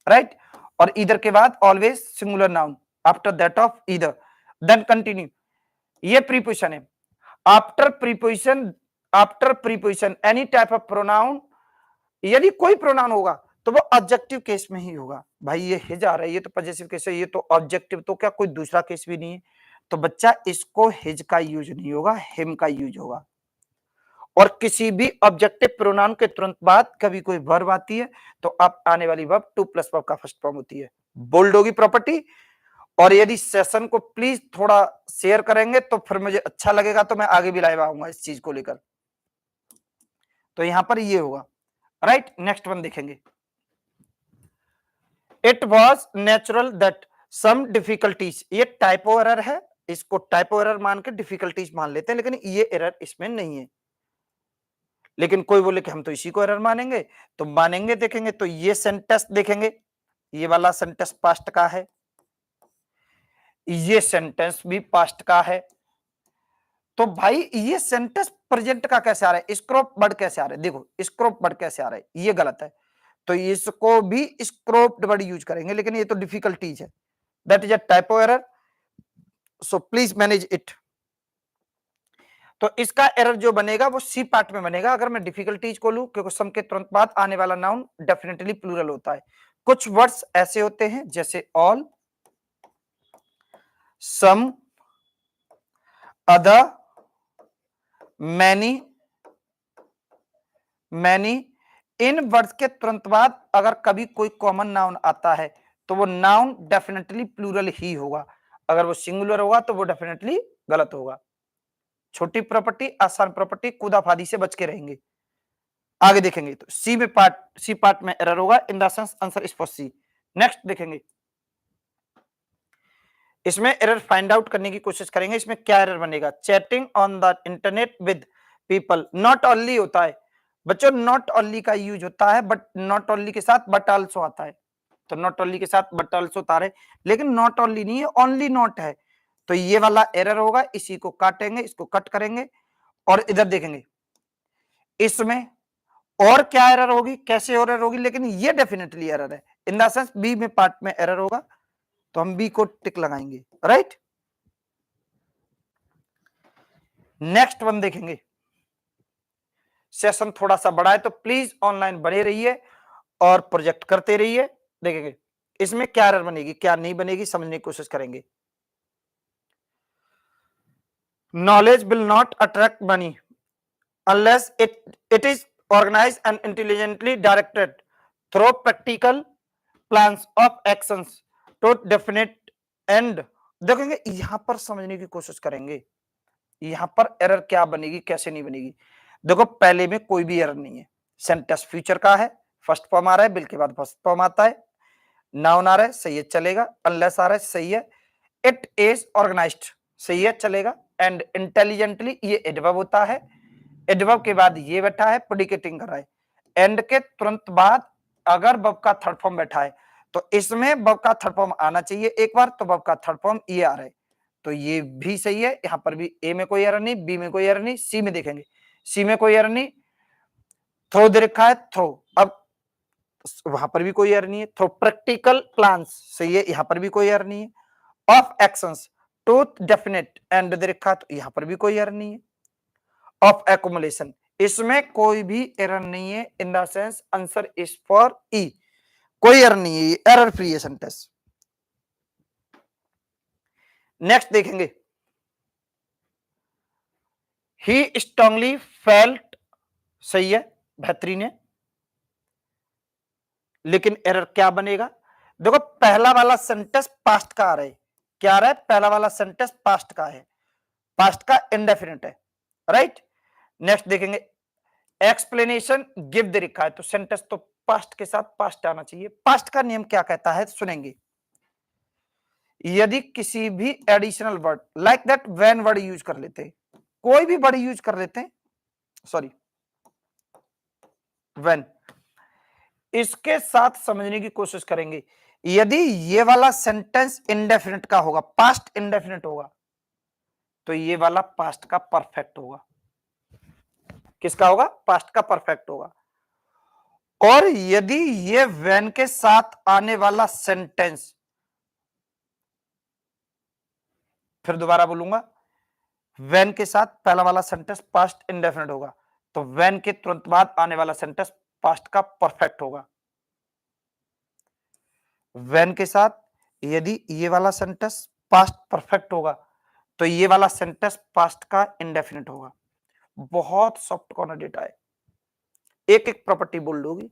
राइट। और इधर के बाद always singular noun after that of इधर, देन कंटिन्यू, ये प्रीपोजिशन है। After preposition any type of pronoun, यदि कोई प्रोनाउन होगा तो वो ऑब्जेक्टिव केस में ही होगा। भाई ये हिज आ रहा है, ये तो पॉजेसिव केस है, ये तो ऑब्जेक्टिव, तो क्या कोई दूसरा केस भी नहीं है? तो बच्चा इसको हिज का यूज नहीं होगा, हिम का यूज होगा। और किसी भी ऑब्जेक्टिव प्रोनाउन के तुरंत बाद कभी कोई वर्ब आती है तो अब आने वाली वर्ब टू प्लस वर्ब का फर्स्ट फॉर्म होती है, बोल्ड होगी प्रॉपर्टी। और यदि सेशन को प्लीज थोड़ा शेयर करेंगे तो फिर मुझे अच्छा लगेगा, तो मैं आगे भी लाइव आऊंगा इस चीज को लेकर। तो यहां पर ये होगा, राइट। नेक्स्ट वन देखेंगे, it was natural that some difficulties, ये टाइपो एरर है, इसको टाइपो एरर मान के डिफिकल्टीज मान लेते हैं, लेकिन ये एरर इसमें नहीं है। लेकिन कोई बोले कि हम तो इसी को एरर मानेंगे, तो मानेंगे, देखेंगे तो ये सेंटेंस देखेंगे, ये वाला सेंटेंस पास्ट का है, ये सेंटेंस भी पास्ट का है। तो भाई ये सेंटेंस प्रेजेंट का कैसे आ रहा है, स्क्रॉप वर्ड कैसे आ रहा है, देखो स्क्रॉप वर्ड कैसे आ रहा है, ये गलत है, तो इसको भी स्क्रॉप्ड वर्ड यूज करेंगे, लेकिन ये तो डिफिकल्टीज है, that is a typo error, so please manage it. तो इसका एरर जो बनेगा वो सी पार्ट में बनेगा, अगर मैं डिफिकल्टीज को लूं, क्योंकि सम के तुरंत बाद आने वाला नाउन डेफिनेटली प्लूरल होता है। कुछ वर्ड्स ऐसे होते हैं जैसे ऑल, सम, अदर, मैनी, मैनी, इन वर्ड्स के तुरंत बाद अगर कभी कोई कॉमन नाउन आता है तो वो नाउन डेफिनेटली प्लूरल ही होगा, अगर वो सिंगुलर होगा तो वो डेफिनेटली गलत होगा। छोटी प्रॉपर्टी, आसान प्रॉपर्टी, कूदाफादी से बच के रहेंगे। आगे देखेंगे तो सी पार्ट में एरर होगा, in the sense answer is for C. Next देखेंगे, इसमें एरर फाइंड आउट करने की कोशिश करेंगे, इसमें क्या एरर बनेगा, chatting on the internet with people, not only होता है बच्चों, नॉट ओनली का यूज होता है, बट नॉट ओनली के साथ बट आल्सो आता है, तो नॉट ओनली के साथ बट आल्सो आता है, लेकिन नॉट ओनली नहीं है, ओनली नॉट है, तो ये वाला एरर होगा, इसी को काटेंगे, इसको कट करेंगे, और इधर देखेंगे इसमें और क्या एरर होगी, कैसे एरर होगी, लेकिन ये डेफिनेटली एरर है, इन द सेंस बी में पार्ट में एरर होगा, तो हम बी को टिक लगाएंगे, राइट। नेक्स्ट वन देखेंगे, सेशन थोड़ा सा बड़ा है तो प्लीज ऑनलाइन बने रहिए, और प्रोजेक्ट करते रहिए, देखेंगे इसमें क्या एरर बनेगी, क्या नहीं बनेगी, समझने की कोशिश करेंगे। Knowledge will not attract money unless it is organized and intelligently directed through practical plans of actions to definite end। देखेंगे यहां पर समझने की कोशिश करेंगे, यहां पर एरर क्या बनेगी, कैसे नहीं बनेगी। देखो पहले में कोई भी एरर नहीं है, सेंटेंस फ्यूचर का है, फर्स्ट फॉर्म आ रहा है, बिल के बाद फर्स्ट फॉर्म आता है, नाउन आ रहा है, सही है चलेगा, अनलेस आ रहा है, सही है, इट इज ऑर्गेनाइज्ड, सही है चलेगा, एंड इंटेलिजेंटली ये एडवर्ब होता है, एडवर्ब के बाद ये बैठा है, प्रेडिकेटिंग कर रहा है, एंड के तुरंत बाद अगर वर्ब का थर्ड फॉर्म बैठा है तो इसमें वर्ब का थर्ड फॉर्म आना चाहिए एक बार, तो वर्ब का थर्ड फॉर्म ये आ रहा है, तो ये भी सही है। यहां पर भी ए में कोई एरर नहीं, बी में कोई एरर नहीं, सी में देखेंगे, सी में कोई एरर नहीं, थ्रो दे रखा है, थ्रो, अब वहां पर भी कोई एरर नहीं है, थ्रो प्रैक्टिकल प्लान्स, सही है, यहां पर भी कोई एरर नहीं है, of actions to definite and दे रखा है, तो यहां पर भी कोई एरर नहीं है, ऑफ एक्युमुलेशन, इसमें कोई भी एरर नहीं है, in the sense answer is for E, कोई एरर नहीं है, एरर फ्री है सेंटेंस। नेक्स्ट देखेंगे, ही स्ट्रांगली फेल्ट, सही है, बेहतरीन है, लेकिन एरर क्या बनेगा, देखो पहला वाला सेंटेंस पास्ट का आ रहा है, क्या आ रहा है, पहला वाला सेंटेंस पास्ट का है, पास्ट का इंडेफिनिट है, राइट। नेक्स्ट देखेंगे, एक्सप्लेनेशन गिव दे रखा है, तो सेंटेंस तो पास्ट के साथ पास्ट आना चाहिए। पास्ट का नियम क्या कहता है सुनेंगे, यदि किसी भी additional word like that when word use कर लेते हैं, कोई भी वर्ड यूज कर लेते हैं, सॉरी व्हेन, इसके साथ समझने की कोशिश करेंगे, यदि ये वाला सेंटेंस इंडेफिनिट का होगा, पास्ट इंडेफिनिट होगा, तो ये वाला पास्ट का परफेक्ट होगा, किसका होगा, पास्ट का परफेक्ट होगा। और यदि ये व्हेन के साथ आने वाला सेंटेंस, फिर दोबारा बोलूंगा, व्हेन के साथ पहला वाला सेंटेंस पास्ट इंडेफिनिट होगा, तो व्हेन के तुरंत बाद आने वाला सेंटेंस पास्ट का परफेक्ट होगा। व्हेन के साथ यदि ये वाला सेंटेंस पास्ट परफेक्ट होगा, तो ये वाला सेंटेंस पास्ट का इंडेफिनिट होगा। बहुत सॉफ्ट कॉर्नर डेटा है, एक एक प्रॉपर्टी बोल दोगी।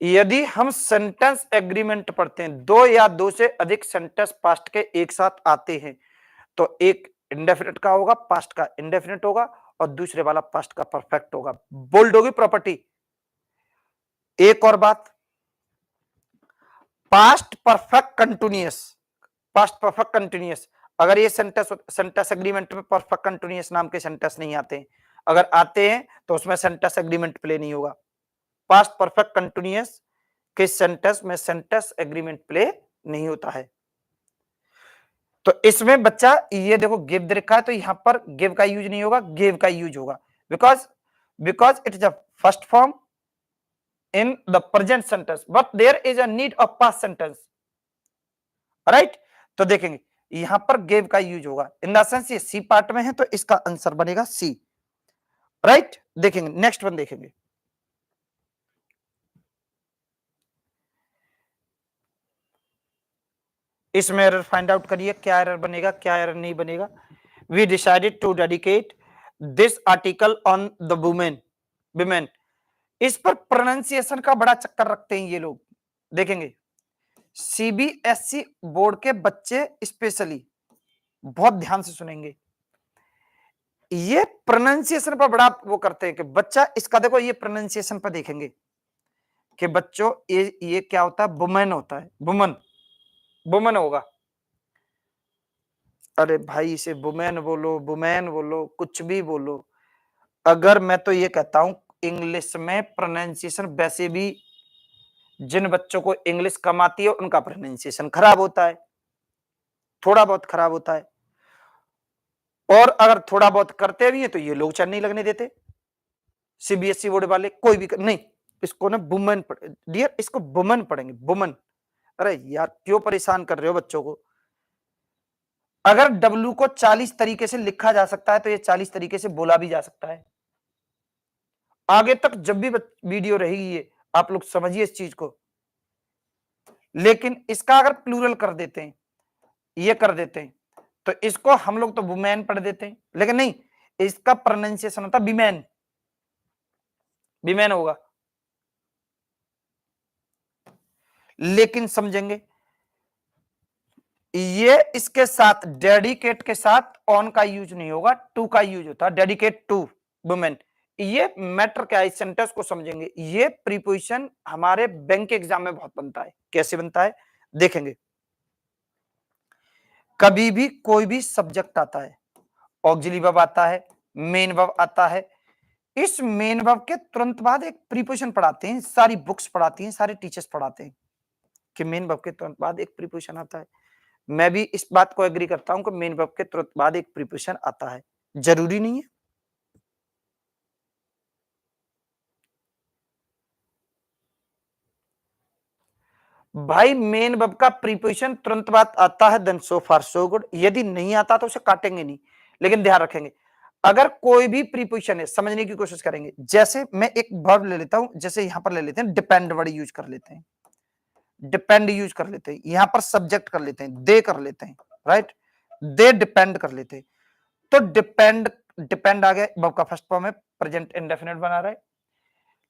यदि हम सेंटेंस एग्रीमेंट पढ़ते हैं, दो या दो से अधिक सेंटेंस पास्ट के एक साथ आते हैं, तो एक इंडेफिनिट का होगा, पास्ट का इंडेफिनिट होगा, और दूसरे वाला पास्ट का परफेक्ट होगा। बोल्ड होगी प्रॉपर्टी। एक और बात, past perfect continuous, past perfect continuous, अगर ये सेंटेंस एग्रीमेंट में परफेक्ट कंटिन्यूअस नाम के सेंटेंस नहीं आते, अगर आते हैं तो उसमें सेंटेंस एग्रीमेंट प्ले नहीं होगा। पास्ट परफेक्ट कंटिन्यूअस के सेंटेंस में सेंटेंस एग्रीमेंट प्ले नहीं होता है। तो इसमें बच्चा ये देखो गिव दे रखा है, तो यहां पर गिव का यूज नहीं होगा, गिव का यूज होगा, because it is a first form in the present sentence but there is a need of past sentence, right. तो देखेंगे यहां पर गेव का यूज होगा, इन द सेंस ये सी पार्ट में है, तो इसका आंसर बनेगा सी, राइट। देखेंगे नेक्स्ट वन देखेंगे, इसमें एरर फाइंड आउट करिए, क्या एरर बनेगा, क्या एरर नहीं बनेगा। We decided to dedicate this article on the women, इस पर प्रोनाउंसिएशन का बड़ा चक्कर रखते हैं ये लोग। देखेंगे सीबीएसई बोर्ड के बच्चे स्पेशली बहुत ध्यान से सुनेंगे, ये प्रोनाउंसिएशन पर बड़ा वो करते हैं कि बच्चा इसका देखो, ये प्रोनाउंसिएशन पर देखेंगे कि बच्चों ये क्या होता है, वुमेन होता है, वुमन, वुमन होगा। अरे भाई इसे वुमेन बोलो, वुमेन बोलो, कुछ भी बोलो, अगर मैं तो ये कहता हूं इंग्लिश में प्रोनाउंसिएशन वैसे भी जिन बच्चों को इंग्लिश कम आती है उनका प्रोनाउंसिएशन खराब होता है, थोड़ा बहुत खराब होता है, और अगर थोड़ा बहुत करते भी हैं तो ये लोग चैन नहीं लगने देते। सीबीएसई बोर्ड वाले कोई भी नहीं, इसको ना वुमेन डियर, इसको वुमेन पढ़ेंगे, वुमन। अरे यार क्यों परेशान कर रहे हो बच्चों को, अगर डब्ल्यू को 40 तरीके से लिखा जा सकता है तो ये 40 तरीके से बोला भी जा सकता है, आगे तक जब भी वीडियो रहेगी ये, आप लोग समझिए इस चीज को। लेकिन इसका अगर प्लूरल कर देते हैं, ये कर देते हैं, तो इसको हम लोग तो वुमेन पढ़ देते हैं, लेकिन नहीं, इसका प्रोनाउंसिएशन होता विमेन, विमेन होगा। लेकिन समझेंगे, ये इसके साथ डेडिकेट के साथ ऑन का यूज नहीं होगा, टू का यूज होता है, डेडिकेट टू वुमेन। ये मैटर क्या है, इस सेंटेंस को समझेंगे। ये प्रीपोजिशन हमारे बैंक के एग्जाम में बहुत बनता है। कैसे बनता है देखेंगे। कभी भी कोई भी सब्जेक्ट आता है, ऑक्सिलरी वर्ब आता है, मेन वर्ब आता है, इस मेन वर्ब के तुरंत बाद एक प्रीपोजिशन पढ़ाते हैं, सारी बुक्स पढ़ाती हैं, सारे टीचर्स पढ़ाते हैं कि मेन वर्ब के तुरंत बाद एक प्रीपोजिशन आता है। मैं भी इस बात को एग्री करता हूं कि मेन वर्ब के तुरंत बाद एक प्रीपोजिशन आता है, जरूरी नहीं है। भाई मेन वर्ब का प्रीपोजिशन तुरंत बाद आता है, देन सो फार सो गुड। यदि नहीं आता तो उसे काटेंगे नहीं, लेकिन ध्यान रखेंगे अगर कोई भी प्रीपोजिशन है, समझने की कोशिश करेंगे। जैसे मैं एक वर्ब ले लेता हूं, जैसे यहां पर ले लेते हैं डिपेंड, वर्ड यूज कर लेते हैं, डिपेंड यूज कर लेते हैं, यहां पर सब्जेक्ट कर लेते हैं, दे कर लेते हैं, राइट, दे डिपेंड कर लेते हैं। तो डिपेंड, डिपेंड आ गया, वर्ब का फर्स्ट फॉर्म है, प्रेजेंट इंडेफिनिट बना रहा है।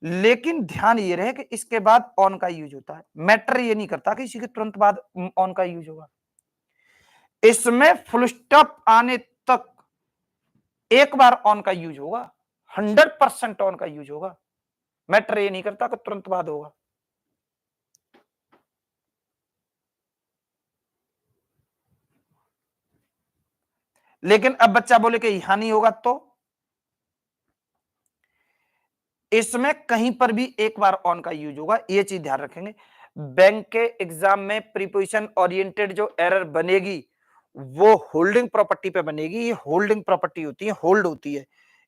लेकिन ध्यान ये रहे कि इसके बाद ऑन का यूज होता है। मैटर ये नहीं करता कि इसी के तुरंत बाद ऑन का यूज होगा। इसमें फुल स्टॉप आने तक एक बार ऑन का यूज होगा, 100% ऑन का यूज होगा। मैटर ये नहीं करता कि तुरंत बाद होगा। लेकिन अब बच्चा बोले कि यहां नहीं होगा, तो इसमें कहीं पर भी एक बार ऑन का यूज होगा, ये चीज ध्यान रखेंगे। बैंक के एग्जाम में प्रीपोजिशन ओरिएंटेड जो एरर बनेगी वो होल्डिंग प्रॉपर्टी पे बनेगी। ये होल्डिंग प्रॉपर्टी होती है, होल्ड होती है,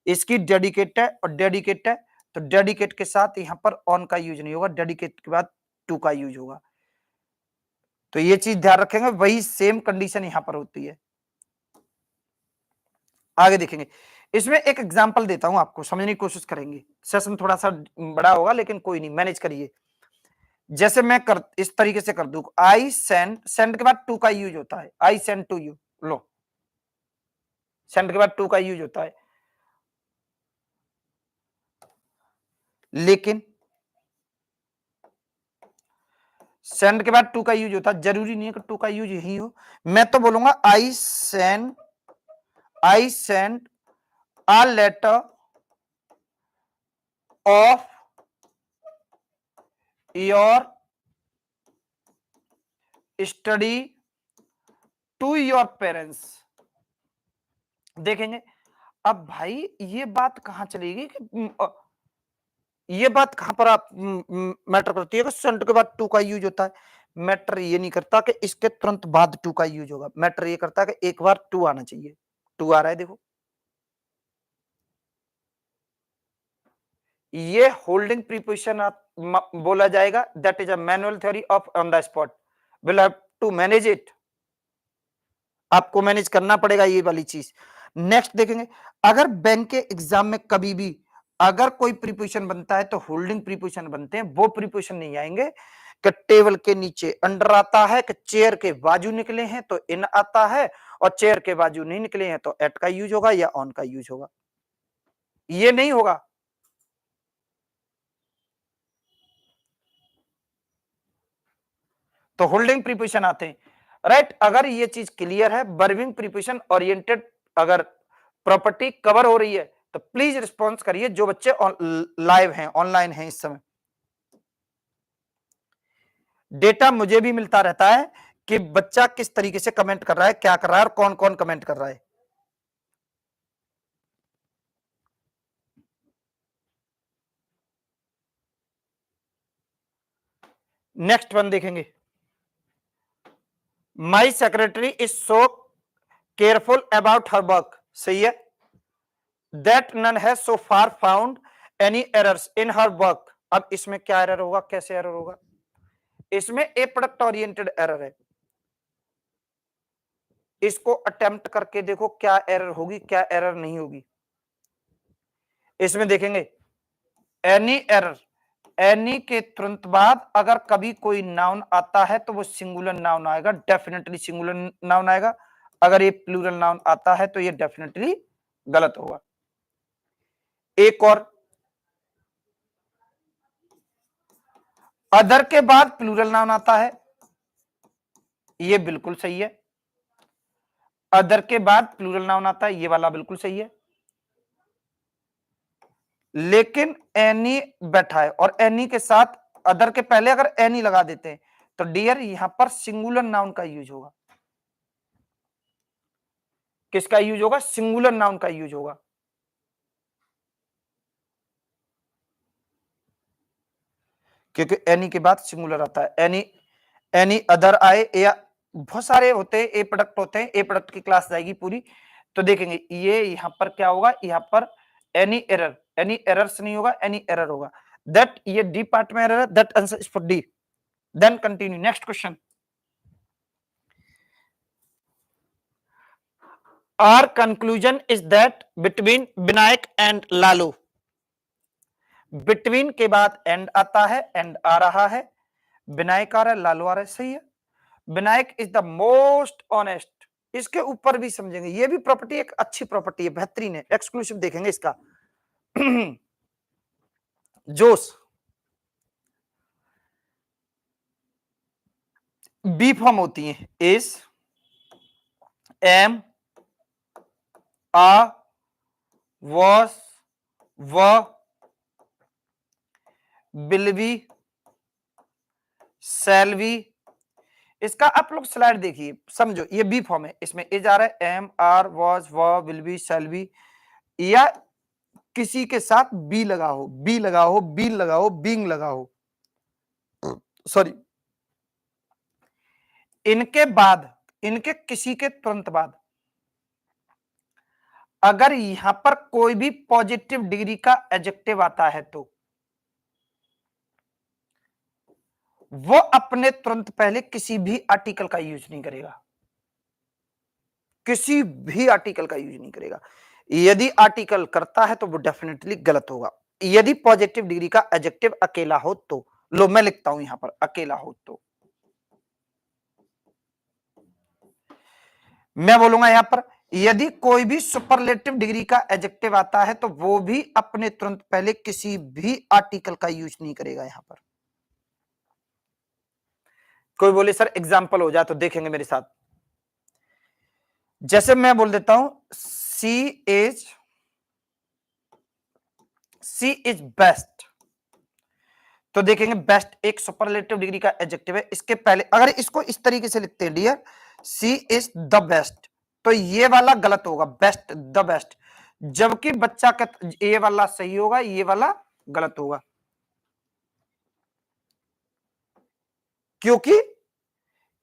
इसकी डेडिकेट है और डेडिकेट है, तो डेडिकेट के साथ यहां पर ऑन का यूज नहीं होगा, डेडिकेट के बाद टू का यूज होगा। तो ये चीज ध्यान रखेंगे, वही सेम कंडीशन यहां पर होती है। आगे देखेंगे, इसमें एक एग्जांपल देता हूं, आपको समझने की कोशिश करेंगे। सेशन थोड़ा सा बड़ा होगा लेकिन कोई नहीं, मैनेज करिए। जैसे मैं कर इस तरीके से कर दूं, आई सेंड, सेंड के बाद टू का यूज होता है, आई सेंड टू यू, लो, सेंड के बाद टू का यूज होता है। लेकिन सेंड के बाद टू का यूज होता है, जरूरी नहीं है कि टू का यूज यही हो। मैं तो बोलूंगा I send a letter of your study to your parents. देखेंगे अब भाई ये बात कहां चलेगी कि ये बात कहां पर आप मैटर करती है कि सेंड के बाद टू का यूज होता है। मैटर ये नहीं करता कि इसके तुरंत बाद टू का यूज होगा, मैटर ये करता है कि एक बार टू आना चाहिए। टू आ रहा है, देखो ये होल्डिंग प्रीपोजिशन बोला जाएगा। That is a manual theory of on the spot, will have to manage it, आपको मैनेज करना पड़ेगा ये वाली चीज। नेक्स्ट देखेंगे, अगर बैंक के एग्जाम में कभी भी अगर कोई प्रीपोजिशन बनता है तो होल्डिंग प्रीपोजिशन बनते हैं। वो प्रीपोजिशन नहीं आएंगे कि टेबल के नीचे अंडर आता है, कि चेयर के बाजू निकले हैं तो इन आता है, और चेयर के बाजू नहीं निकले हैं तो एट का यूज होगा या ऑन का यूज होगा, ये नहीं होगा। तो होल्डिंग प्रीपोजिशन आते हैं, राइट। अगर ये चीज क्लियर है, वर्बिंग प्रीपोजिशन ओरिएंटेड अगर प्रॉपर्टी कवर हो रही है तो प्लीज रिस्पॉन्स करिए, जो बच्चे लाइव हैं, ऑनलाइन हैं इस समय। डेटा मुझे भी मिलता रहता है कि बच्चा किस तरीके से कमेंट कर रहा है, क्या कर रहा है, और कौन कौन कमेंट कर रहा है। नेक्स्ट वन देखेंगे, my secretary is so careful about her work. सही है, that none has so far found any errors in her work. अब इसमें क्या एरर होगा, कैसे एरर होगा, इसमें ए प्रोडक्ट ओरिएंटेड एरर है। इसको अटेम्प्ट करके देखो क्या एरर होगी, क्या एरर नहीं होगी। इसमें देखेंगे एनी के तुरंत बाद अगर कभी कोई नाउन आता है तो वो सिंगुलर नाउन आएगा, डेफिनेटली सिंगुलर नाउन आएगा। अगर ये प्लूरल नाउन आता है तो ये डेफिनेटली गलत होगा। एक और, अदर के बाद प्लूरल नाउन आता है, ये बिल्कुल सही है। अदर के बाद प्लूरल नाउन आता है, ये वाला बिल्कुल सही है। लेकिन एनी बैठा है और एनी के साथ अदर के पहले अगर एनी लगा देते हैं तो डियर यहां पर सिंगुलर नाउन का यूज होगा। किसका यूज होगा? सिंगुलर नाउन का यूज होगा। क्योंकि एनी के बाद सिंगुलर आता है। एनी अदर आए या बहुत सारे होते हैं, ए प्रोडक्ट होते हैं, ए प्रोडक्ट की क्लास जाएगी पूरी तो देखेंगे ये यहां पर क्या होगा, यहां पर एनी एरर्स नहीं होगा, एनी एरर होगा। दैट ये डी पार्ट में एरर है, that answer is for D. Then continue next question. Our conclusion is that between Vinayak and Lalu, between के बाद एंड आता है, एंड आ रहा है, विनायक आ रहा है, लालू आ रहा है, सही है। Vinayak is the most honest, इसके ऊपर भी समझेंगे, ये भी प्रॉपर्टी एक अच्छी प्रॉपर्टी है, बेहतरीन है, एक्सक्लूसिव देखेंगे इसका। जोश, बी फॉर्म होती है, इज, एम, आ, वॉस, व, विल बी, शैल बी। इसका आप लोग स्लाइड देखिए, समझो, ये बी फॉर्म है, इसमें इज आ रहा है, एम, आर, वॉज, व, विल बी, शैल बी, या किसी के साथ बी लगा हो, बी लगा हो, बील लगा हो, बींग लगा हो, सॉरी, इनके बाद, इनके किसी के तुरंत बाद अगर यहां पर कोई भी पॉजिटिव डिग्री का एडजेक्टिव आता है तो वो अपने तुरंत पहले किसी भी आर्टिकल का यूज नहीं करेगा, किसी भी आर्टिकल का यूज नहीं करेगा। यदि आर्टिकल करता है तो वो डेफिनेटली गलत होगा। यदि पॉजिटिव डिग्री का एडजेक्टिव अकेला हो तो, लो मैं लिखता हूं यहां पर, अकेला हो तो मैं बोलूंगा यहां पर, यदि कोई भी सुपरलेटिव डिग्री का एडजेक्टिव आता है तो वो भी अपने तुरंत पहले किसी भी आर्टिकल का यूज नहीं करेगा। यहां पर कोई बोले सर एग्जाम्पल हो जाए तो देखेंगे मेरे साथ। जैसे मैं बोल देता हूं सी इज बेस्ट, तो देखेंगे बेस्ट एक सुपरलेटिव डिग्री का एडजेक्टिव है, इसके पहले अगर इसको इस तरीके से लिखते हैं dear C is the best, तो ये वाला गलत होगा, बेस्ट द बेस्ट, जबकि बच्चा का ये वाला सही होगा, ये वाला गलत होगा। क्योंकि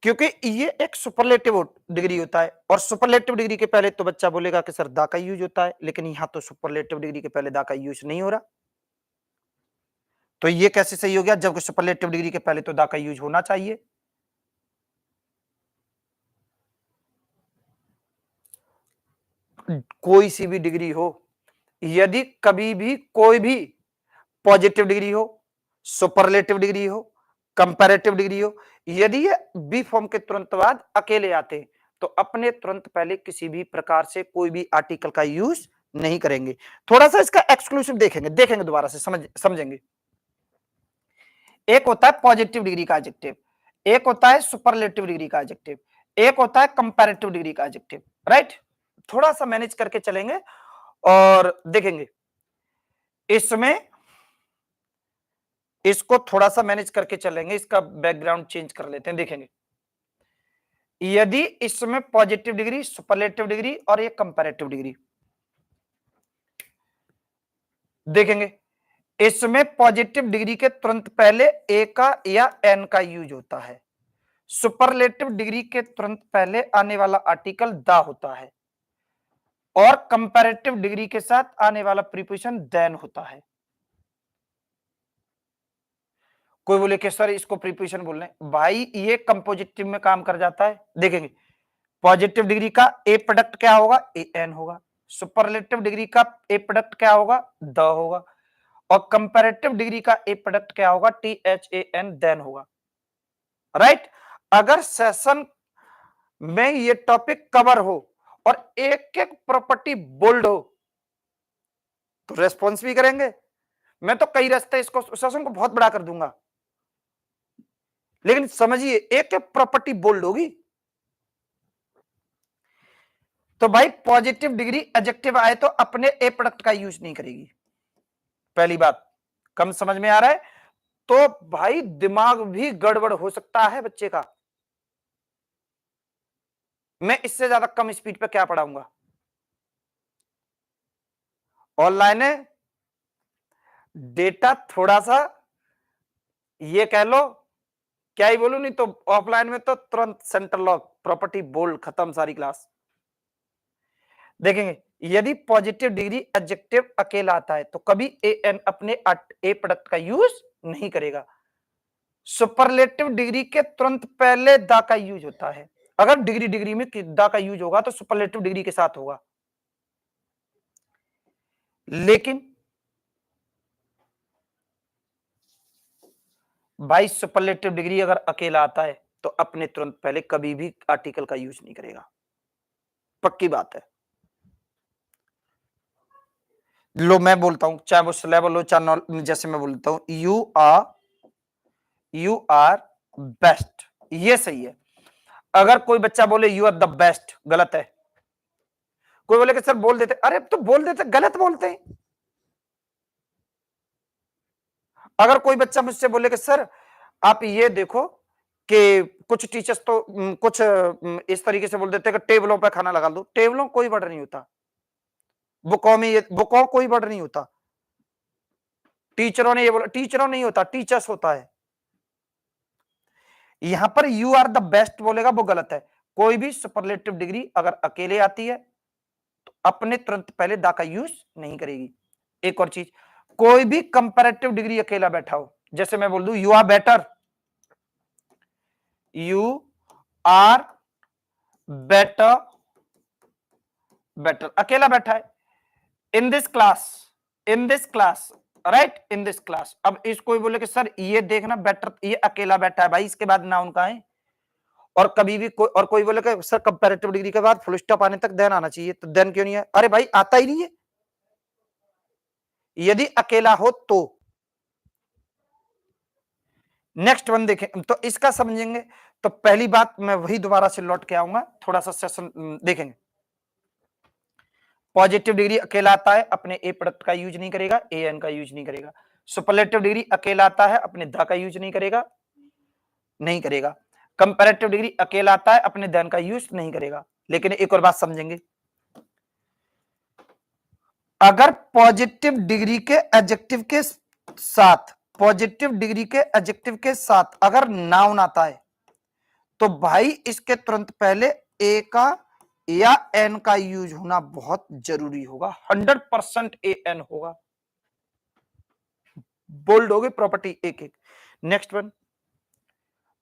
क्योंकि ये एक सुपरलेटिव डिग्री होता है और सुपरलेटिव डिग्री के पहले तो बच्चा बोलेगा कि सर दा का यूज होता है, लेकिन यहां तो सुपरलेटिव डिग्री के पहले दा का यूज नहीं हो रहा, तो ये कैसे सही हो गया, जबकि सुपरलेटिव डिग्री के पहले तो दा का यूज होना चाहिए। कोई सी भी डिग्री हो, यदि कभी भी कोई भी पॉजिटिव डिग्री हो, सुपरलेटिव डिग्री हो, कंपैरेटिव डिग्री हो, यदि ये बी फॉर्म के तुरंत बाद अकेले आते हैं तो अपने तुरंत पहले किसी भी प्रकार से कोई भी आर्टिकल का यूज नहीं करेंगे। थोड़ा सा इसका एक्सक्लूसिव देखेंगे दोबारा से समझेंगे। एक होता है पॉजिटिव डिग्री का एडजेक्टिव, एक होता है सुपरलेटिव डिग्री का एडजेक्टिव, एक होता है कंपैरेटिव डिग्री का एडजेक्टिव, राइट। थोड़ा सा मैनेज करके चलेंगे और देखेंगे इसमें, इसको थोड़ा सा मैनेज करके चलेंगे, इसका बैकग्राउंड चेंज कर लेते हैं। देखेंगे यदि इसमें पॉजिटिव डिग्री, सुपरलेटिव डिग्री और ये कंपैरेटिव डिग्री, देखेंगे इसमें पॉजिटिव डिग्री के तुरंत पहले ए का या एन का यूज होता है, सुपरलेटिव डिग्री के तुरंत पहले आने वाला आर्टिकल द होता है और कंपैरेटिव डिग्री के साथ आने वाला प्रीपोजिशन देन होता है। कोई बोले कि सर इसको प्रीपोजिशन बोल रहे हैं, भाई ये कंपोजिटिव में काम कर जाता है। देखेंगे पॉजिटिव डिग्री का ए प्रोडक्ट क्या होगा, ए एन होगा, सुपरलेटिव डिग्री का ए प्रोडक्ट क्या होगा, द होगा, और कंपैरेटिव डिग्री का ए प्रोडक्ट क्या होगा? THAN देन होगा, राइट? अगर सेशन में ये टॉपिक कवर हो और एक एक प्रॉपर्टी बोल्ड हो तो रेस्पॉन्स भी करेंगे। मैं तो कई रास्ते इसको सेशन को बहुत बड़ा कर दूंगा, लेकिन समझिए एक एक प्रॉपर्टी बोल्ड होगी तो भाई पॉजिटिव डिग्री एडजेक्टिव आए तो अपने ए प्रोडक्ट का यूज नहीं करेगी। पहली बात, कम समझ में आ रहा है? तो भाई दिमाग भी गड़बड़ हो सकता है बच्चे का। मैं इससे ज्यादा कम स्पीड पे क्या पढ़ाऊंगा? ऑनलाइन है, डेटा थोड़ा सा ये कह लो, क्या ही बोलूं, नहीं तो ऑफलाइन में तो तुरंत सेंटर लॉक, प्रॉपर्टी बोल्ड, खत्म सारी क्लास। देखेंगे यदि पॉजिटिव डिग्री एडजेक्टिव अकेला आता है तो कभी एन अपने ए प्रोडक्ट का यूज नहीं करेगा। सुपरलेटिव डिग्री के तुरंत पहले दा का यूज होता है। अगर डिग्री डिग्री में दा का यूज होगा तो सुपरलेटिव डिग्री के साथ होगा, लेकिन भाई सुपरलेटिव डिग्री अगर अकेला आता है तो अपने तुरंत पहले कभी भी आर्टिकल का यूज नहीं करेगा, पक्की बात है। लो मैं बोलता हूं, चाहे वो सिलेबल हो चाहे जैसे मैं बोलता हूं यू आर बेस्ट, ये सही है। अगर कोई बच्चा बोले यू आर द बेस्ट, गलत है। कोई बोले कि सर बोल देते, अरे तो बोल देते, गलत बोलते हैं। अगर कोई बच्चा मुझसे बोले कि सर आप ये देखो कि कुछ टीचर्स तो कुछ इस तरीके से बोल देते हैं कि टेबलों पे खाना लगा दो, टेबलों कोई वर्ड नहीं होता, बुकों में ये बुकों कोई वर्ड नहीं होता। टीचरों ने ये बोला, टीचरों नहीं होता, टीचर्स होता है। यहां पर यू आर द बेस्ट बोलेगा वो गलत है। कोई भी सुपरलेटिव डिग्री अगर अकेले आती है तो अपने तुरंत पहले दा का यूज नहीं करेगी। एक और चीज, कोई भी कंपैरेटिव डिग्री अकेला बैठा हो, जैसे मैं बोल दूं you are better, you are better, better अकेला बैठा है, in this class, in this class, right, in this class. अब इसको बोले कि सर ये देखना बेटर, ये अकेला बैठा है भाई, इसके बाद नाउन का है। और कभी भी कोई बोले कि सर कंपैरेटिव डिग्री के बाद फुल स्टॉप आने तक देन आना चाहिए, तो देन क्यों नहीं है? अरे भाई आता ही नहीं है, यदि अकेला हो तो। नेक्स्ट वन देखें तो इसका समझेंगे। तो पहली बात मैं वही दोबारा से लौट के आऊंगा, थोड़ा सा सेशन देखेंगे। पॉजिटिव डिग्री अकेला आता है अपने ए प्रोडक्ट का यूज नहीं करेगा, ए एन का यूज नहीं करेगा। सुपरलेटिव डिग्री अकेला आता है अपने द का यूज नहीं करेगा, नहीं करेगा। कंपैरेटिव डिग्री अकेला आता है अपने देन का यूज नहीं करेगा। लेकिन एक और बात समझेंगे, अगर पॉजिटिव डिग्री के एडजेक्टिव के साथ, पॉजिटिव डिग्री के एडजेक्टिव के साथ अगर नाउन आता है तो भाई इसके तुरंत पहले ए का या एन का यूज होना बहुत जरूरी होगा। 100% ए एन होगा, बोल्ड होगी प्रॉपर्टी एक एक। नेक्स्ट वन,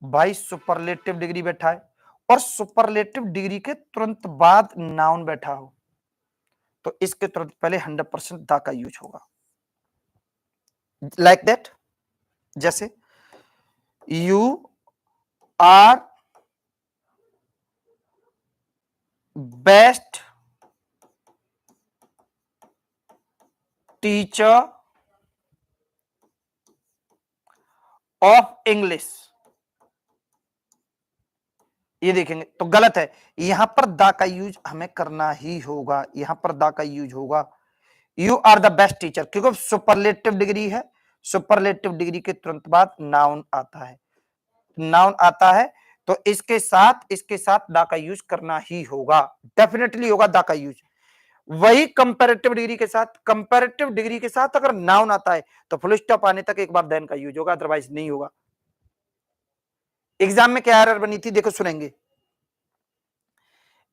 भाई सुपरलेटिव डिग्री बैठा है और सुपरलेटिव डिग्री के तुरंत बाद नाउन बैठा हो तो इसके तुरंत पहले 100% दा का यूज होगा। लाइक दैट, जैसे you are best teacher of English, ये देखेंगे तो गलत है। यहां पर दा का यूज हमें करना ही होगा, यहां पर दा का यूज होगा। You are the best teacher, क्योंकि सुपरलेटिव डिग्री है, सुपरलेटिव डिग्री के तुरंत बाद नाउन आता है, नाउन आता है तो इसके साथ दा का यूज करना ही होगा, डेफिनेटली होगा दा का यूज। वही कंपैरेटिव डिग्री के साथ, कंपैरेटिव डिग्री के साथ अगर नाउन आता है तो फुल स्टॉप आने तक एक बार देन का यूज होगा, अदरवाइज नहीं होगा। एग्जाम में क्या एरर बनी थी देखो, सुनेंगे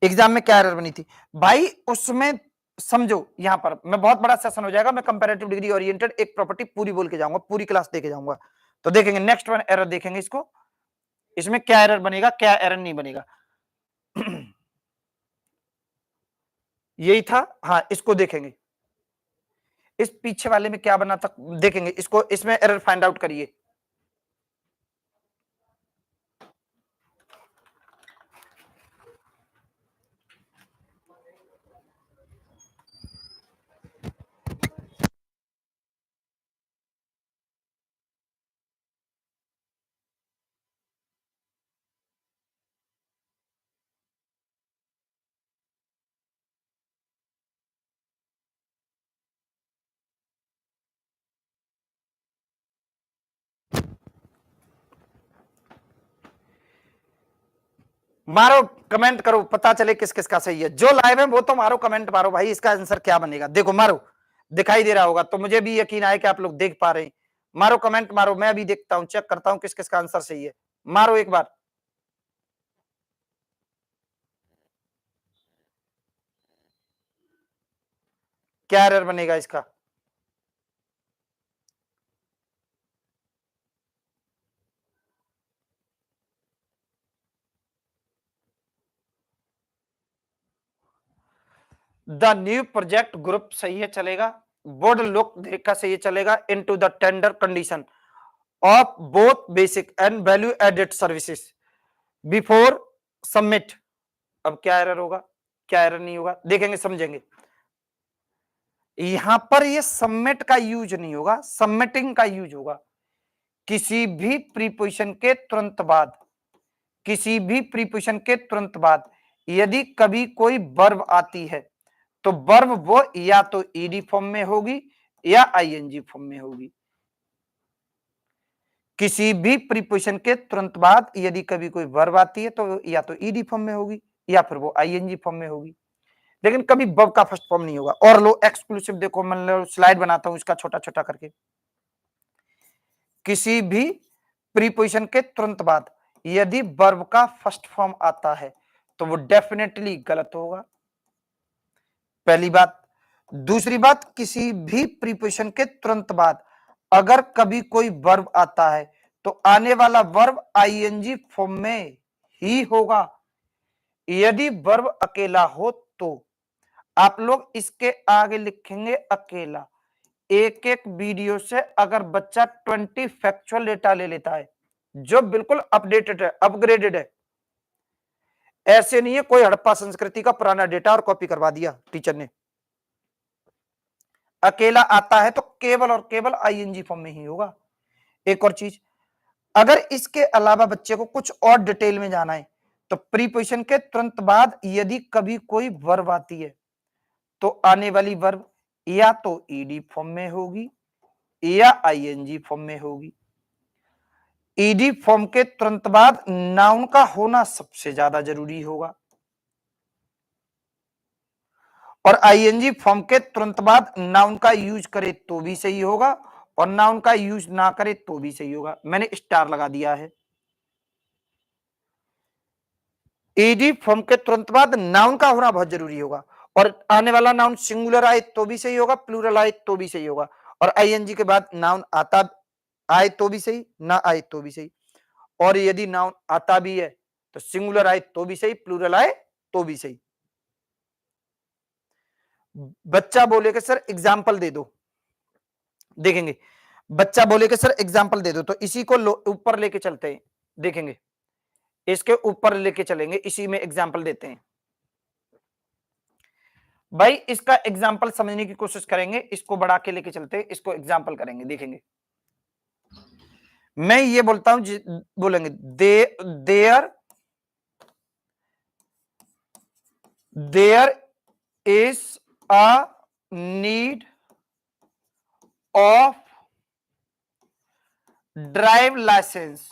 एग्जाम में क्या एरर बनी थी भाई, उसमें समझो। यहां पर मैं बहुत बड़ा सेशन हो जाएगा, मैं कंपैरेटिव डिग्री ओरिएंटेड एक प्रॉपर्टी पूरी बोल के जाऊंगा, पूरी क्लास देके जाऊंगा। तो देखेंगे नेक्स्ट वन एरर देखेंगे इसको, इसमें क्या एरर बनेगा क्या एरर नहीं बनेगा। यही था, हाँ इसको देखेंगे। इस पीछे वाले में क्या बना था देखेंगे, इसको इसमें एरर फाइंड आउट करिए। मारो कमेंट करो, पता चले किस किस का सही है। जो लाइव है वो तो मारो, कमेंट मारो भाई, इसका आंसर क्या बनेगा। देखो मारो, दिखाई दे रहा होगा तो मुझे भी यकीन आया कि आप लोग देख पा रहे हैं। मारो कमेंट मारो, मैं भी देखता हूं, चेक करता हूं किस किस का आंसर सही है। मारो एक बार। क्या एरर बनेगा इसका? द न्यू प्रोजेक्ट ग्रुप सही है, चलेगा। बोर्ड लुक देखा सही है, चलेगा। Into the tender condition of both basic and value added services before submit. अब क्या एरर होगा, क्या एरर नहीं होगा, देखेंगे समझेंगे। यहां पर ये सबमिट का यूज नहीं होगा, सबमिटिंग का यूज होगा। किसी भी प्रीपोजिशन के तुरंत बाद, किसी भी प्रीपोजिशन के तुरंत बाद यदि कभी कोई वर्ब आती है तो वर्ब वो या तो ईडी फॉर्म में होगी या आईएनजी फॉर्म में होगी। किसी भी प्रीपोजिशन के तुरंत बाद यदि कभी कोई वर्ब आती है तो या तो ईडी फॉर्म में होगी या फिर वो आईएनजी फॉर्म में होगी, लेकिन कभी वर्ब का फर्स्ट फॉर्म नहीं होगा। और लो एक्सक्लूसिव देखो, मैं स्लाइड बनाता हूं इसका छोटा छोटा करके। किसी भी प्रीपोजिशन के तुरंत बाद यदि वर्ब का फर्स्ट फॉर्म आता है तो वो डेफिनेटली गलत होगा, पहली बात। दूसरी बात, किसी भी प्रीपोजिशन के तुरंत बाद अगर कभी कोई वर्ब आता है तो आने वाला वर्ब आईएनजी फॉर्म में ही होगा। यदि वर्ब अकेला हो तो आप लोग इसके आगे लिखेंगे अकेला। एक एक वीडियो से अगर बच्चा 20 फैक्चुअल डेटा ले लेता है जो बिल्कुल अपडेटेड है, अपग्रेडेड है, ऐसे नहीं है कोई हड़प्पा संस्कृति का पुराना डेटा और कॉपी करवा दिया टीचर ने। अकेला आता है तो केवल और केवल आईएनजी फॉर्म में ही होगा। एक और चीज, अगर इसके अलावा बच्चे को कुछ और डिटेल में जाना है तो प्रीपोजिशन के तुरंत बाद यदि कभी कोई वर्ब आती है तो आने वाली वर्ब या तो ईडी फॉर्म में होगी या आईएनजी फॉर्म में होगी। ईडी फॉर्म के तुरंत बाद नाउन का होना सबसे ज्यादा जरूरी होगा और आईएनजी फॉर्म के तुरंत बाद नाउन का यूज करे तो भी सही होगा और नाउन का यूज ना करे तो भी सही होगा। मैंने स्टार लगा दिया है। ईडी फॉर्म के तुरंत बाद नाउन का होना बहुत जरूरी होगा और आने वाला नाउन सिंगुलर आए तो भी सही होगा, प्लूरल आए तो भी सही होगा, और आईएनजी के बाद नाउन आता आए तो भी सही, ना आए तो भी सही। और यदि नाउन आता भी है तो सिंगुलर आए तो भी सही, प्लूरल आए तो भी सही। बच्चा बोले कि सर एग्जाम्पल दे दो, देखेंगे। बच्चा बोले कि सर एग्जाम्पल दे दो तो इसी को ऊपर लेके चलते हैं, देखेंगे। इसके ऊपर लेके चलेंगे, इसी में एग्जाम्पल देते हैं। भाई इसका एग्जाम्पल समझने की कोशिश करेंगे, इसको बढ़ा के लेके चलते हैं, इसको एग्जाम्पल करेंगे, देखेंगे। मैं ये बोलता हूं, बोलेंगे there is a need of drive license.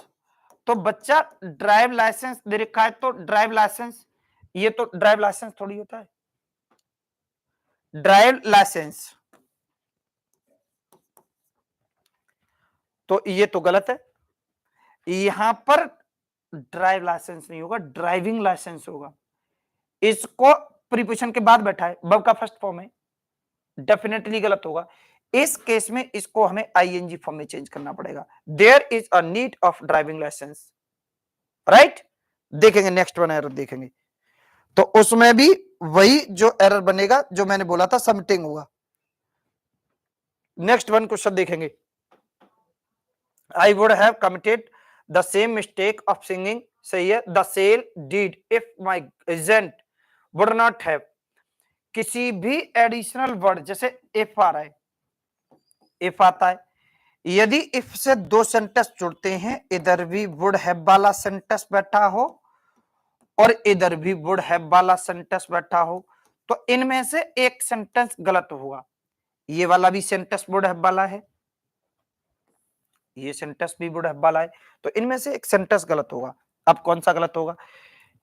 तो बच्चा ड्राइव लाइसेंस दे रखा है तो ड्राइव लाइसेंस, ये तो ड्राइव लाइसेंस थोड़ी होता है, ड्राइव लाइसेंस, तो ये तो गलत है। यहां पर ड्राइव लाइसेंस नहीं होगा, ड्राइविंग लाइसेंस होगा। इसको प्रीपोजिशन के बाद बैठा है, वर्ब का फर्स्ट फॉर्म है, डेफिनेटली गलत होगा। इस केस में इसको हमें आईएनजी फॉर्म में चेंज करना पड़ेगा। There is a need of driving license, right. देखेंगे नेक्स्ट वन एरर देखेंगे, तो उसमें भी वही जो एरर बनेगा जो मैंने बोला था, सबमिटिंग होगा। नेक्स्ट वन क्वेश्चन देखेंगे। I would have committed the same mistake of singing, सही है, the sale deed if my agent would not have. किसी भी एडिशनल वर्ड, जैसे इफ आ रहा है, इफ आता है, यदि इफ से दो सेंटेंस जुड़ते हैं, इधर भी वुड हैव वाला सेंटेंस बैठा हो और इधर भी वुड हैव वाला सेंटेंस बैठा हो, तो इनमें से एक सेंटेंस गलत होगा। ये वाला भी सेंटेंस वुड हैव वाला है, ये सेंटेंस भी वुड हैव वाला है, तो इनमें से एक सेंटेंस गलत होगा। अब कौन सा गलत होगा?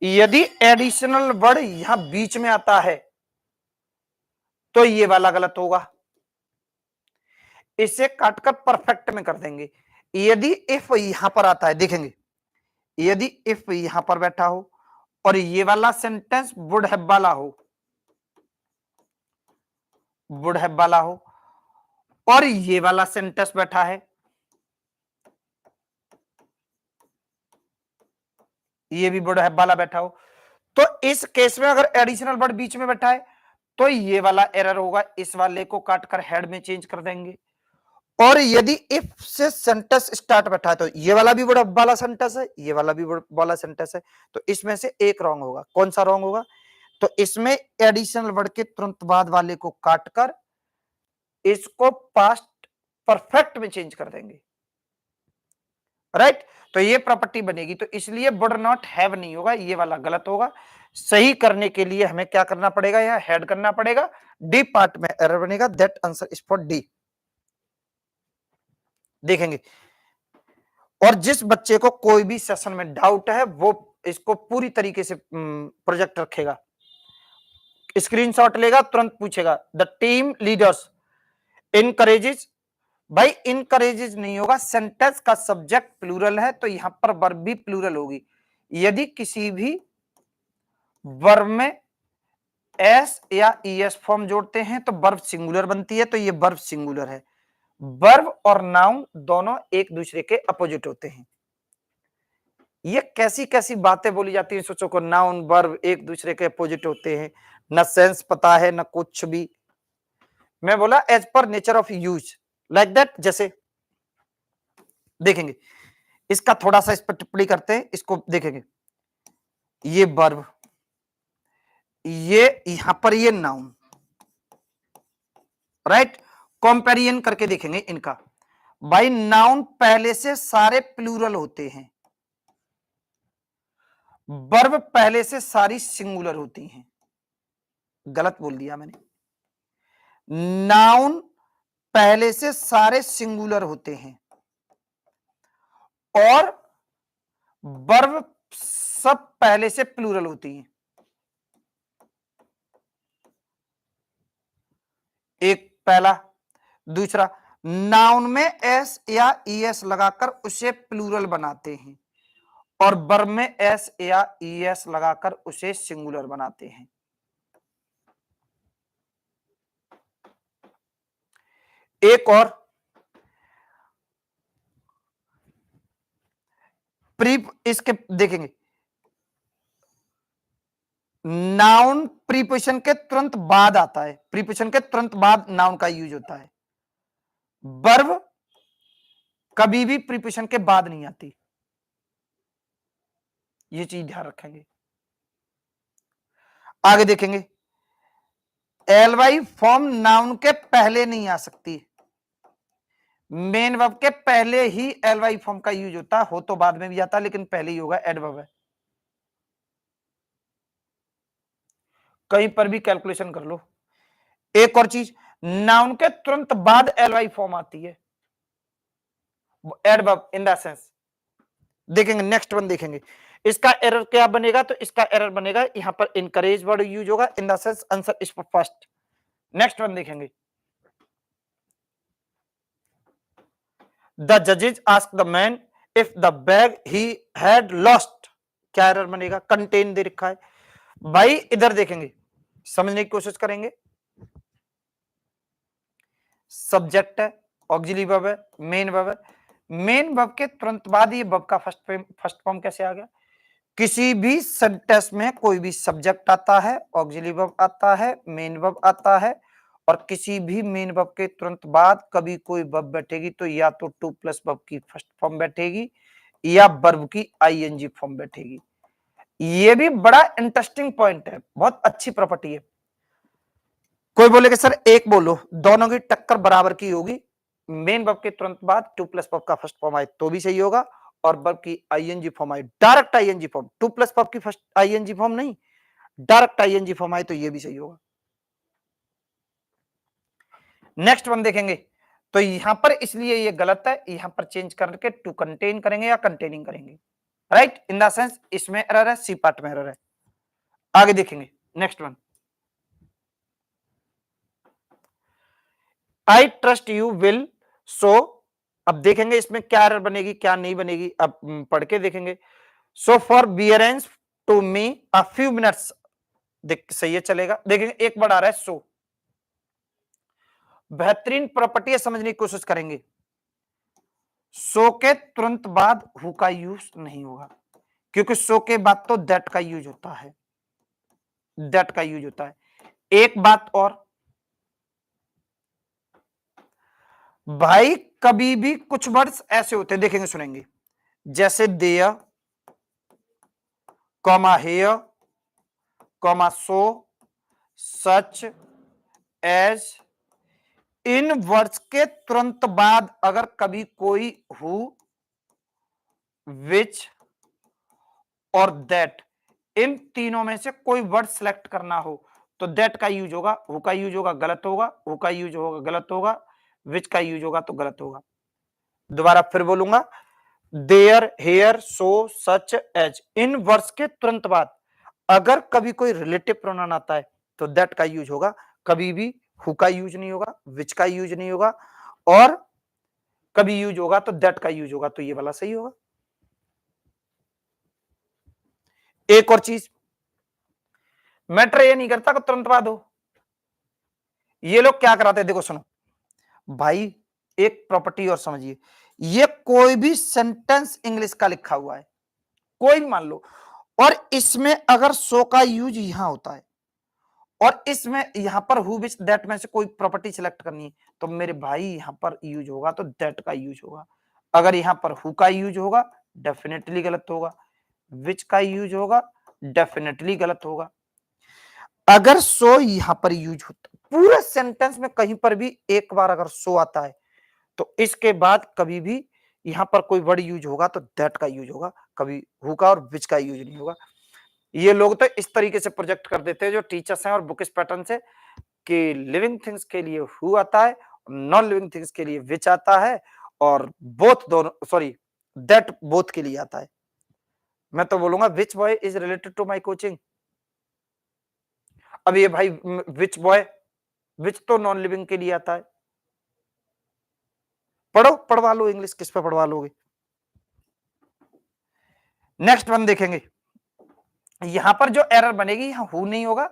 यदि एडिशनल वर्ड यहां बीच में आता है तो ये वाला गलत होगा, इसे काटकर परफेक्ट में कर देंगे। यदि इफ यहां पर आता है, देखेंगे, यदि इफ यहां पर बैठा हो और ये वाला सेंटेंस वुड हैव वाला हो, वुड हैव वाला हो, और ये वाला सेंटेंस बैठा है, ये भी वुड हैव वाला बैठा हो, तो इस केस में अगर एडिशनल वर्ड बीच में बैठा है तो ये वाला एरर होगा, इस वाले को काटकर हेड में चेंज कर देंगे। और यदि इफ से सेंटेंस स्टार्ट बैठा है तो ये वाला भी वुड हैव वाला सेंटेंस है, ये वाला भी वुड वाला सेंटेंस है, तो इसमें से एक रॉन्ग होगा। कौन सा रॉन्ग होगा? तो इसमें एडिशनल वर्ड के तुरंत बाद वाले को काटकर इसको पास्ट परफेक्ट में चेंज कर देंगे, राइट? तो ये प्रॉपर्टी बनेगी, तो इसलिए वुड नॉट हैव नहीं होगा, ये वाला गलत होगा। सही करने के लिए हमें क्या करना पड़ेगा? यहां हेड करना पड़ेगा, डी पार्ट में एरर बनेगा, that answer is for D. देखेंगे, और जिस बच्चे को कोई भी सेशन में डाउट है वो इसको पूरी तरीके से प्रोजेक्ट रखेगा, स्क्रीनशॉट लेगा, तुरंत पूछेगा। द टीम लीडर्स इनकरेजेस, भाई इनकरेजेस नहीं होगा, सेंटेंस का सब्जेक्ट प्लूरल है तो यहां पर वर्ब भी प्लूरल होगी। यदि किसी भी वर्ब में एस या ईएस फॉर्म जोड़ते हैं तो वर्ब सिंगुलर बनती है, तो ये वर्ब सिंगुलर है। वर्ब और नाउन दोनों एक दूसरे के अपोजिट होते हैं। ये कैसी कैसी बातें बोली जाती हैं, सोचो को नाउन वर्ब एक दूसरे के अपोजिट होते हैं, न सेंस पता है न कुछ भी। मैं बोला as per nature of use, like that. जैसे देखेंगे, इसका थोड़ा सा इस पर टिप्पणी करते हैं, इसको देखेंगे, ये वर्ब, ये यहां पर ये नाउन, राइट? कंपैरिजन करके देखेंगे इनका। भाई नाउन पहले से सारे प्लूरल होते हैं, वर्ब पहले से सारी सिंगुलर होती हैं। गलत बोल दिया मैंने, नाउन पहले से सारे सिंगुलर होते हैं और वर्ब सब पहले से प्लूरल होती हैं। एक पहला। दूसरा, नाउन में एस या ईएस लगाकर उसे प्लूरल बनाते हैं और वर्ब में एस या ईएस लगाकर उसे सिंगुलर बनाते हैं। एक और, इसके देखेंगे, नाउन प्रीपोजिशन के तुरंत बाद आता है, प्रीपोजिशन के तुरंत बाद नाउन का यूज होता है। वर्ब कभी भी प्रीपोजिशन के बाद नहीं आती, ये चीज ध्यान रखेंगे। आगे देखेंगे, एलवाई फॉर्म नाउन के पहले नहीं आ सकती, मेन वर्ब के पहले ही एलवाई फॉर्म का यूज होता हो तो बाद में भी आता, लेकिन पहले ही होगा, एडवर्ब है। कहीं पर भी कैलकुलेशन कर लो। एक और चीज, नाउन के तुरंत बाद एलवाई फॉर्म आती है, एडवर्ब इन द सेंस। देखेंगे नेक्स्ट वन, देखेंगे इसका एरर क्या बनेगा, तो इसका एरर बनेगा यहां पर इनकरेज वर्ड यूज होगा, in the sense answer is first. Next one देखेंगे, द जजेज ask the man if the bag he had lost, क्या एरर बनेगा? कंटेन दे रखा है। भाई इधर देखेंगे, समझने की कोशिश करेंगे, सब्जेक्ट है, ऑक्सिलरी वर्ब है, मेन वर्ब है, मेन वर्ब के तुरंत बाद ये वर्ब का फर्स्ट फॉर्म कैसे आ गया? किसी भी सेंटेंस में कोई भी सब्जेक्ट आता है, ऑक्सिलरी वर्ब आता है, मेन वर्ब आता है और किसी भी मेन वर्ब के तुरंत बाद कभी कोई वर्ब बैठेगी तो या तो टू प्लस वर्ब की फर्स्ट फॉर्म बैठेगी या वर्ब की आईएनजी फॉर्म बैठेगी। ये भी बड़ा इंटरेस्टिंग पॉइंट है, बहुत अच्छी प्रॉपर्टी है। कोई बोलेगा सर एक बोलो, दोनों की टक्कर बराबर की होगी, मेन वर्ब के तुरंत बाद टू प्लस वर्ब का फर्स्ट फॉर्म आए तो भी सही होगा और वर्ब की आईएनजी फॉर्म आए, direct ING form, to plus verb की फर्स्ट आईएनजी फॉर्म नहीं, डायरेक्ट आईएनजी फॉर्म आए तो ये भी सही होगा। नेक्स्ट वन देखेंगे तो यहां पर इसलिए ये गलत है, यहां पर चेंज करके टू कंटेन करेंगे या कंटेनिंग करेंगे, राइट, इन द सेंस इसमें एरर है, सी पार्ट में एरर है। आगे देखेंगे next one, I trust you will so, अब देखेंगे इसमें क्या एरर बनेगी क्या नहीं बनेगी, अब पढ़ के देखेंगे। So forbearance to me a few minutes, देख सही है चलेगा। देखेंगे एक बार आ रहा है सो, बेहतरीन प्रॉपर्टी समझने की कोशिश करेंगे। सो के तुरंत बाद हु का यूज नहीं होगा, क्योंकि सो के बाद तो दैट का यूज होता है, दैट का यूज होता है। एक बात और भाई, कभी भी कुछ वर्ड्स ऐसे होते हैं, देखेंगे सुनेंगे, जैसे there, comma here, comma so, such, as, इन वर्ड्स के तुरंत बाद अगर कभी कोई हु, विच और दैट, इन तीनों में से कोई वर्ड सिलेक्ट करना हो तो दैट का यूज होगा, हु का यूज होगा गलत होगा, हु का यूज होगा गलत होगा, विच का यूज होगा तो गलत होगा। दोबारा फिर बोलूंगा, there, here, so, such, as, इन वर्ड्स के तुरंत बाद अगर कभी कोई रिलेटिव प्रोनाउन आता है तो दैट का यूज होगा, कभी भी हु का यूज नहीं होगा, विच का यूज नहीं होगा, और कभी यूज होगा तो दैट का यूज होगा, तो ये वाला सही होगा। एक और चीज, मैटर ये नहीं करता कि तुरंत बाद हो, ये लोग क्या कराते हैं, देखो सुनो भाई, एक प्रॉपर्टी और समझिए, ये कोई भी सेंटेंस इंग्लिश का लिखा हुआ है, कोई भी मान लो, और इसमें अगर सो का यूज यहां होता है और इसमें यहां पर हु विच दैट में से कोई प्रॉपर्टी सिलेक्ट करनी है तो मेरे भाई यहां पर यूज होगा तो दैट का यूज होगा। अगर यहां पर हु का यूज होगा डेफिनेटली गलत होगा, विच का यूज होगा डेफिनेटली गलत होगा। अगर सो यहां पर यूज होता, पूरे सेंटेंस में कहीं पर भी एक बार अगर सो आता है तो इसके बाद कभी भी यहां पर कोई वर्ड यूज होगा तो दैट का यूज होगा, कभी हु का और विच का यूज नहीं होगा। ये लोग तो इस तरीके से प्रोजेक्ट कर देते हैं जो टीचर्स हैं और बुकिश पैटर्न से, कि लिविंग थिंग्स के लिए हु आता है, नॉन लिविंग थिंग्स के लिए विच आता है, और बोथ दोनों सॉरी दैट बोथ के लिए आता है। मैं तो बोलूंगा which boy is related to my coaching. अब ये भाई विच बॉय, विच तो नॉन लिविंग के लिए आता है, पढ़ो पढ़वा लो इंग्लिश, किस पे पढ़वा लोगे। नेक्स्ट वन देखेंगे, यहां पर जो एरर बनेगी यहां हु नहीं होगा,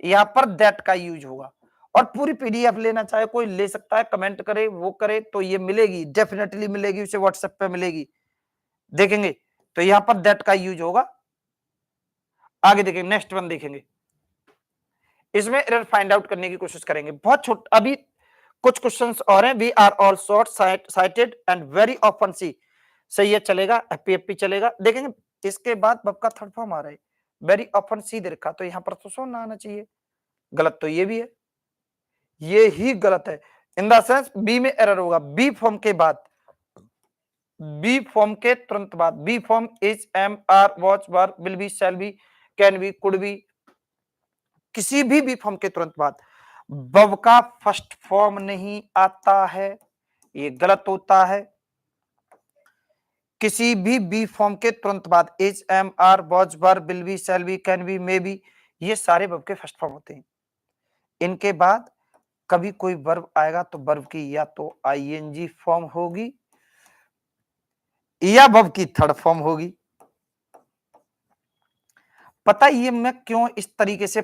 यहां पर दैट का यूज होगा, और पूरी पीडीएफ लेना चाहे कोई ले सकता है, कमेंट करे वो करे तो ये मिलेगी, डेफिनेटली मिलेगी, उसे व्हाट्सएप पे मिलेगी। देखेंगे तो यहां पर दैट का यूज होगा। आगे देखेंगे नेक्स्ट वन देखेंगे, इसमें एरर फाइंड आउट करने की कोशिश करेंगे, बहुत छोटा, अभी कुछ क्वेश्चंस और हैं। We are all short sighted and very often see, सही है चलेगा, एपी चलेगा। देखेंगे इसके बाद बब का थर्ड फॉर्म आ रहा है, वेरी ऑफन सी दे रखा, तो यहां पर तो सो ना आना चाहिए, गलत तो ये भी है, ये ही गलत है। इन द सेंस बी में एरर होगा, बी फॉर्म के बाद, बी फॉर्म के तुरंत बाद, be form is, am, are, was, were, will be, shall be, can be, could be, किसी भी बी फॉर्म के तुरंत बाद बब का फर्स्ट फॉर्म नहीं आता है, ये गलत होता है। किसी भी बी फॉर्म के तुरंत बाद is, am, are, was, were, will be, shall be, can be, may be, ये सारे वर्ब के फर्स्ट फॉर्म होते हैं। इनके बाद कभी कोई वर्ब आएगा तो वर्ब की या तो आईएनजी फॉर्म होगी या वर्ब की थर्ड फॉर्म होगी। पता ये मैं क्यों इस तरीके से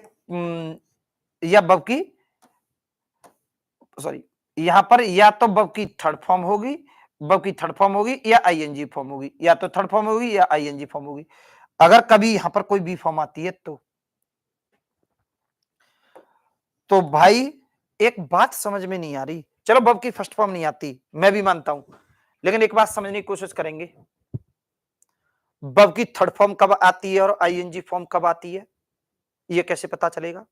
या वर्ब की सॉरी, यहां पर या तो वर्ब की थर्ड फॉर्म होगी, वर्ब की थर्ड फॉर्म होगी या आईएनजी फॉर्म होगी, या तो थर्ड फॉर्म होगी या आईएनजी फॉर्म होगी। अगर कभी यहां पर कोई बी फॉर्म आती है तो भाई एक बात समझ में नहीं आ रही, चलो वर्ब की फर्स्ट फॉर्म नहीं आती, मैं भी मानता हूं, लेकिन एक बात समझने की कोशिश करेंगे, वर्ब की थर्ड फॉर्म कब आती है और आईएनजी फॉर्म कब आती है, ये कैसे पता चलेगा?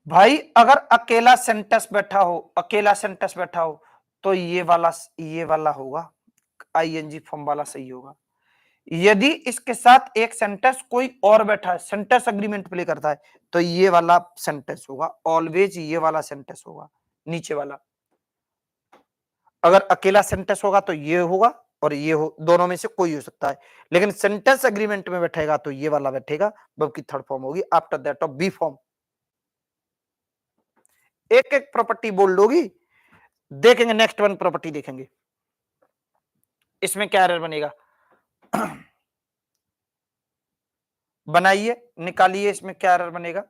भाई अगर अकेला सेंटेंस बैठा हो, अकेला सेंटेंस बैठा हो, तो ये वाला होगा, आईएनजी फॉर्म वाला सही होगा। यदि इसके साथ एक सेंटेंस कोई और बैठा है, सेंटेंस अग्रीमेंट प्ले करता है, तो ये वाला सेंटेंस होगा, ऑलवेज ये वाला सेंटेंस होगा, नीचे वाला। अगर अकेला सेंटेंस होगा तो ये होगा और ये हो, दोनों में से कोई हो सकता है, लेकिन सेंटेंस अग्रीमेंट में बैठेगा तो ये वाला बैठेगा, वर्ब की थर्ड फॉर्म होगी after that of be form. एक एक प्रॉपर्टी बोल दोगी, देखेंगे नेक्स्ट वन प्रॉपर्टी देखेंगे, इसमें क्या एरर बनेगा। बनाइए, निकालिए, इसमें क्या एरर बनेगा।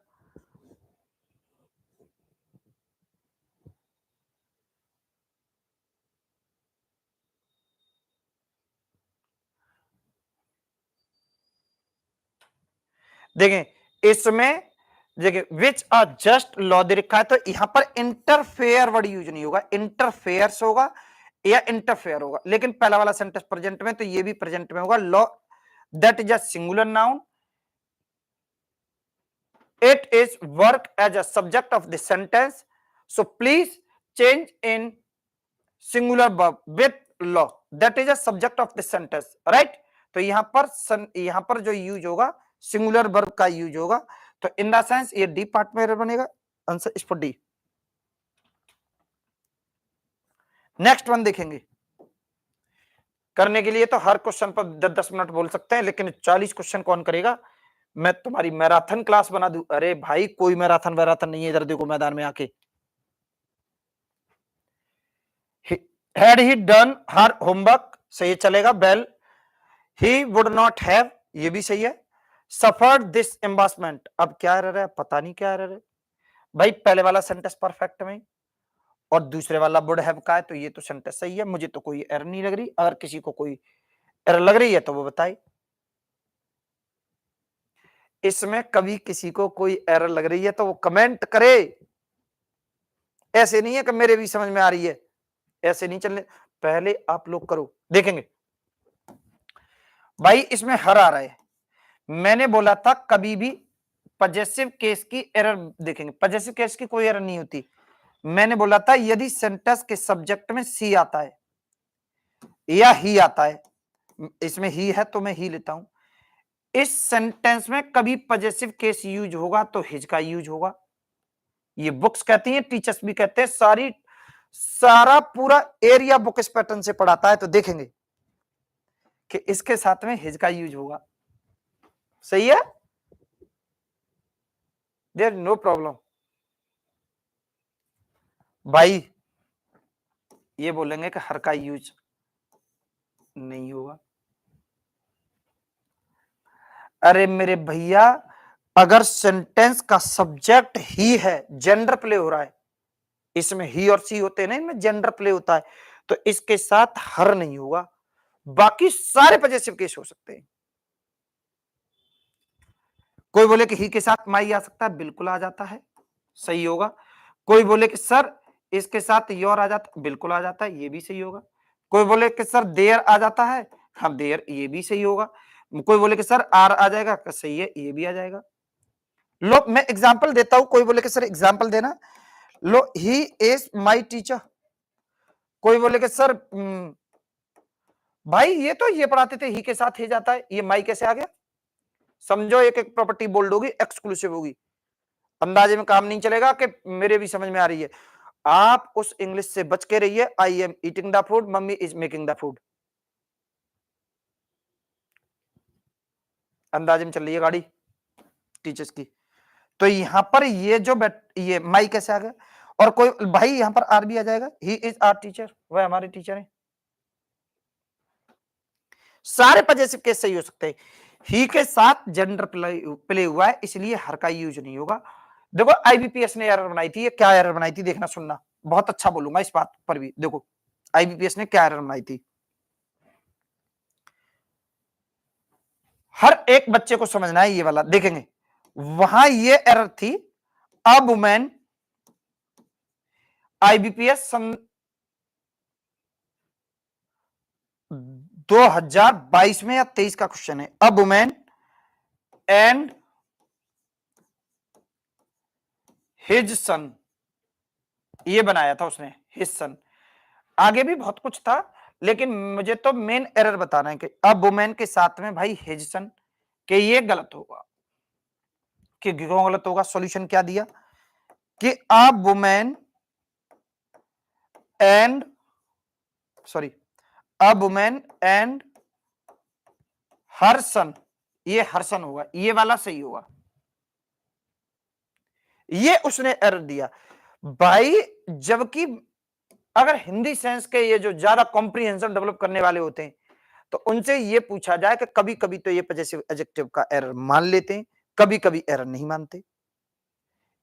देखें इसमें, देखिए विच आर जस्ट लॉ दे रखा है, तो यहां पर इंटरफेयर वर्ड यूज नहीं होगा, इंटरफेयर्स होगा या इंटरफेयर होगा, लेकिन पहला वाला सेंटेंस प्रेजेंट में, तो ये भी प्रेजेंट में होगा। Law that is a singular noun, it is work as a subject of the sentence, so please change in singular verb with law, that is a subject of the sentence, right? तो यहां पर जो यूज होगा सिंगुलर वर्ब का यूज होगा, तो इन द सेंस ये डी पार्ट में एरर बनेगा, आंसर इस पर डी। नेक्स्ट वन देखेंगे, करने के लिए तो हर क्वेश्चन पर 10-10 मिनट बोल सकते हैं, लेकिन 40 क्वेश्चन कौन करेगा? मैं तुम्हारी मैराथन क्लास बना दूं। अरे भाई कोई मैराथन वैराथन नहीं है, इधर देखो मैदान में आके। Had he done her homework, सही चलेगा। Well he would not have, ये भी सही है। सफर्ड दिस एम्बासमेंट, अब क्या एरर है, पता नहीं क्या एरर है भाई। पहले वाला सेंटेंस परफेक्ट में और दूसरे वाला वुड हैव का है, तो ये तो सेंटेंस सही है, मुझे तो कोई एरर नहीं लग रही। अगर किसी को कोई एरर लग रही है तो वो बताए। इसमें कभी किसी को कोई एरर लग रही है तो वो कमेंट करे, ऐसे नहीं है कि मेरे भी समझ में आ रही है, ऐसे नहीं चलने। पहले आप लोग करो, देखेंगे भाई। इसमें हर आ रहा है, मैंने बोला था कभी भी पजेसिव केस की एरर देखेंगे, पजेसिव केस की कोई एरर नहीं होती। मैंने बोला था यदि सेंटेंस के सब्जेक्ट में सी आता है या ही आता है, इसमें ही है तो मैं ही लेता हूं, इस सेंटेंस में कभी पजेसिव केस यूज होगा तो हिज का यूज होगा। ये बुक्स कहती हैं, टीचर्स भी कहते हैं, सारा पूरा एरिया बुक इस पैटर्न से पढ़ाता है, तो देखेंगे कि इसके साथ में हिज का यूज होगा। सही है, देयर नो प्रॉब्लम। भाई ये बोलेंगे कि हर का यूज नहीं होगा। अरे मेरे भैया, अगर सेंटेंस का सब्जेक्ट ही है, जेंडर प्ले हो रहा है, इसमें ही और सी होते हैं ना, इनमें जेंडर प्ले होता है, तो इसके साथ हर नहीं होगा, बाकी सारे पजेसिव केस हो सकते हैं। कोई बोले कि ही के साथ माई आ सकता है, बिल्कुल आ जाता है, सही होगा। कोई बोले कि सर इसके साथ योर आ जाता है, बिल्कुल आ जाता है, ये भी सही होगा। कोई बोले कि सर देयर आ जाता है, हाँ देयर, ये भी सही होगा। कोई बोले कि सर आर आ जाएगा, सही है, ये भी आ जाएगा। लो मैं एग्जांपल देता हूं, कोई बोले कि सर एग्जांपल देना, लो ही इज माय टीचर। कोई बोले कि सर भाई ये तो ये पढ़ाते थे ही के साथ ही जाता है, ये माई कैसे आ गया? समझो एक एक प्रॉपर्टी बोल्ड होगी, एक्सक्लूसिव होगी, अंदाजे में काम नहीं चलेगा कि मेरे भी समझ में आ रही है। आप उस इंग्लिश से बच के रहिए, I am eating the food, mummy is making the food, अंदाजे में चल रही है गाड़ी टीचर्स की। तो यहां पर ये माई कैसे आ गया? और कोई भाई यहां पर आर भी आ जाएगा, ही इज आर टीचर, वह हमारे टीचर है। सारे पजेसिव केस सही हो सकते हैं। ही के साथ जेंडर प्ले हुआ है, इसलिए हर का यूज नहीं होगा। देखो आईबीपीएस ने एरर बनाई थी, ये क्या एरर बनाई थी देखना सुनना, बहुत अच्छा बोलूंगा इस बात पर भी। देखो आईबीपीएस ने क्या एरर बनाई थी, हर एक बच्चे को समझना है ये वाला, देखेंगे वहां ये एरर थी, अ वुमेन आईबीपीएस सन 2022 में या 23 का क्वेश्चन है, अ वुमेन एंड हिज सन, ये बनाया था उसने, हिज सन। आगे भी बहुत कुछ था, लेकिन मुझे तो मेन एरर बताना है कि अब वुमेन के साथ में भाई हिज सन, कि ये गलत होगा। कि क्यों गलत होगा? सॉल्यूशन क्या दिया कि a women and sorry a women and her son, ये हर सन होगा, ये वाला सही होगा। ये उसने एरर दिया भाई, जबकि अगर हिंदी सेंस के ये जो ज्यादा कॉम्प्रिहेंशन डेवलप करने वाले होते हैं, तो उनसे ये पूछा जाए कि कभी कभी तो ये पजेसिव एडजेक्टिव का एरर मान लेते हैं, कभी कभी एरर नहीं मानते।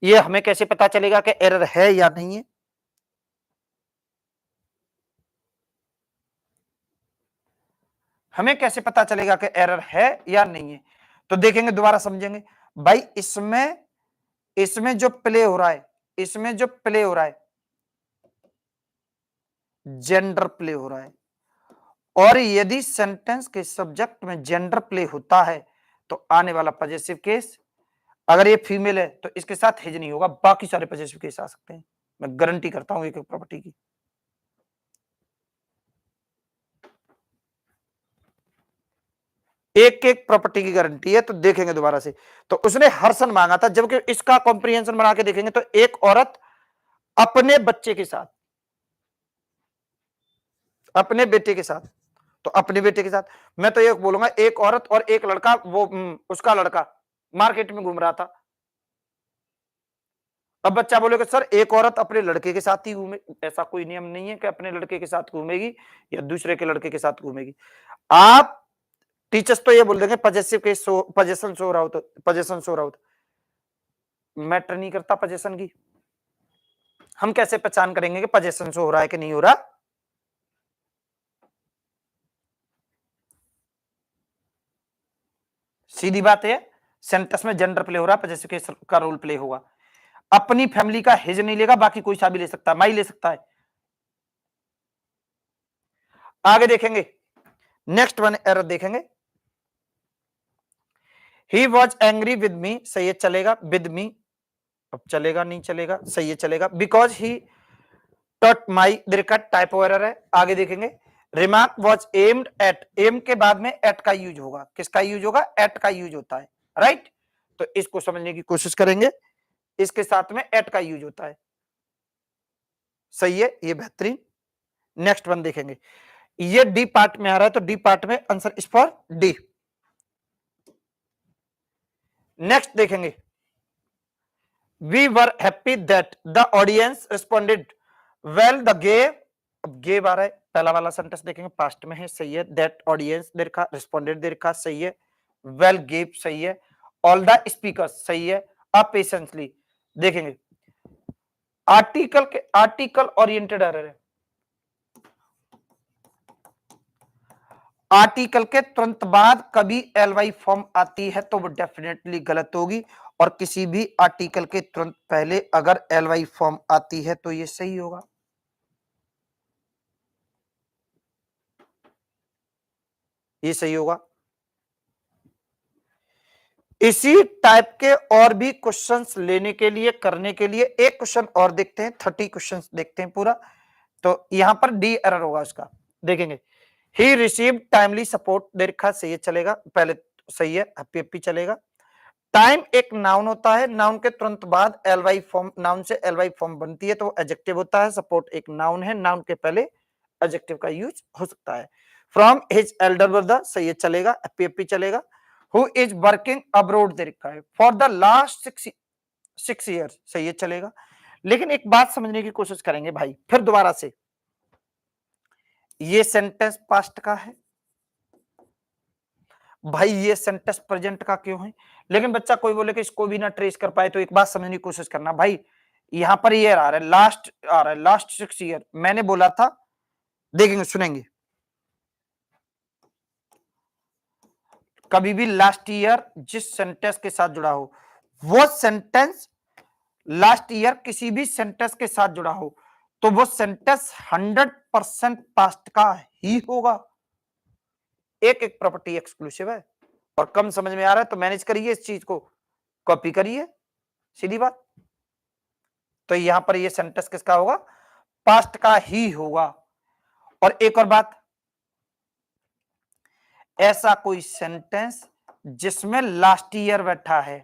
ये हमें कैसे पता चलेगा कि एरर है या नहीं है? हमें कैसे पता चलेगा कि एरर है या नहीं है? तो देखेंगे, दोबारा समझेंगे भाई। इसमें इसमें जो प्ले हो रहा है, इसमें जो प्ले हो रहा है, जेंडर प्ले हो रहा है। और यदि सेंटेंस के सब्जेक्ट में जेंडर प्ले होता है, तो आने वाला पजेसिव केस, अगर ये फीमेल है तो इसके साथ हिज नहीं होगा, बाकी सारे पजेसिव केस आ सकते हैं। मैं गारंटी करता हूं एक एक प्रॉपर्टी की। एक एक प्रॉपर्टी की गारंटी है। तो देखेंगे दोबारा से, तो उसने हर्षण मांगा था, जबकि इसका कॉम्प्रिहेंशन बना के देखेंगे तो एक औरत अपने बच्चे के साथ, अपने बेटे के साथ, तो अपने बेटे के साथ, मैं तो ये बोलूंगा एक औरत और एक लड़का, वो उसका लड़का मार्केट में घूम रहा था। अब बच्चा बोलेगा सर एक औरत अपने लड़के के साथ ही घूमे, ऐसा कोई नियम नहीं है कि अपने लड़के के साथ घूमेगी या दूसरे के लड़के के साथ घूमेगी। आप टीचर्स तो ये बोल देंगे पजेसिव के पजेशन शो रहा हो, तो पजेशन शो रहा हो, मैटर नहीं करता पजेशन की। हम कैसे पहचान करेंगे कि पजेशन शो हो रहा है कि नहीं हो रहा? सीधी बात है, सेंटेंस में जेंडर प्ले हो रहा है, पजेसिव का रोल प्ले होगा। अपनी फैमिली का हिज नहीं लेगा, बाकी कोई सा भी ले सकता है, माई ले सकता है। आगे देखेंगे, नेक्स्ट वन एरर देखेंगे, he was angry with me, सही है चलेगा, विद मी अब चलेगा नहीं चलेगा, सही है चलेगा, बिकॉज ही टॉट माई, देखा टाइपो एरर है। आगे देखेंगे, remark was aimed at, aim के बाद में एट का यूज होगा, किसका यूज होगा? एट का यूज होता है, राइट। तो इसको समझने की कोशिश करेंगे, इसके साथ में एट का यूज होता है, सही है, ये बेहतरीन। नेक्स्ट वन देखेंगे, ये डी पार्ट में आ रहा है, तो डी पार्ट में answer is for D. Next देखेंगे, we were happy that the audience responded well the gave, अब गेव आ रहा है, पहला वाला सेंटेंस देखेंगे, पास्ट में है, सही है, दैट ऑडियंस दे रखा, रिस्पॉन्डेड दे रखा, सही है, वेल गेव सही है, ऑल द स्पीकर्स सही है, अब पेशेंटली देखेंगे, आर्टिकल के आर्टिकल ओरिएंटेड एरर है, आर्टिकल के तुरंत बाद कभी एलवाई फॉर्म आती है तो वो डेफिनेटली गलत होगी, और किसी भी आर्टिकल के तुरंत पहले अगर एलवाई फॉर्म आती है तो ये सही होगा, ये सही होगा। इसी टाइप के और भी क्वेश्चंस लेने के लिए, करने के लिए एक क्वेश्चन और देखते हैं, 30 क्वेश्चंस देखते हैं पूरा। तो यहां पर डी एरर होगा उसका, देखेंगे, ही रिसीव टाइमली सपोर्ट दे रखा, सही है चलेगा, पहले सही है, हैप्पी हैप्पी चलेगा। टाइम एक नाउन होता है, नाउन के तुरंत बाद एलवाई फॉर्म, नाउन से एलवाई फॉर्म बनती है तो एडजेक्टिव होता है, सपोर्ट एक नाउन है, नाउन के पहले एडजेक्टिव का यूज हो सकता है। फ्रॉम हिज एल्डर ब्रदर, सही है चलेगा, हैप्पी हैप्पी चलेगा। हु इज वर्किंग अब्रोड दे रखा है, फॉर द लास्ट 6 ईयर, सही है चलेगा। लेकिन एक बात समझने की कोशिश करेंगे भाई, फिर दोबारा से, ये सेंटेंस पास्ट का है भाई, ये सेंटेंस प्रेजेंट का क्यों है? लेकिन बच्चा कोई बोले कि इसको भी ना ट्रेस कर पाए, तो एक बात समझने की कोशिश करना भाई, यहां पर ये आ रहा है, लास्ट आ रहा है, लास्ट 6 ईयर, मैंने बोला था, देखेंगे सुनेंगे, कभी भी लास्ट ईयर जिस सेंटेंस के साथ जुड़ा हो, वो सेंटेंस लास्ट ईयर किसी भी सेंटेंस के साथ जुड़ा हो, तो वो सेंटेंस 100% पास्ट का ही होगा। एक एक प्रॉपर्टी एक्सक्लूसिव है, और कम समझ में आ रहा है तो मैनेज करिए, इस चीज को कॉपी करिए, सीधी बात। तो यहां पर ये सेंटेंस किसका होगा? पास्ट का ही होगा। और एक और बात, ऐसा कोई सेंटेंस जिसमें लास्ट ईयर बैठा है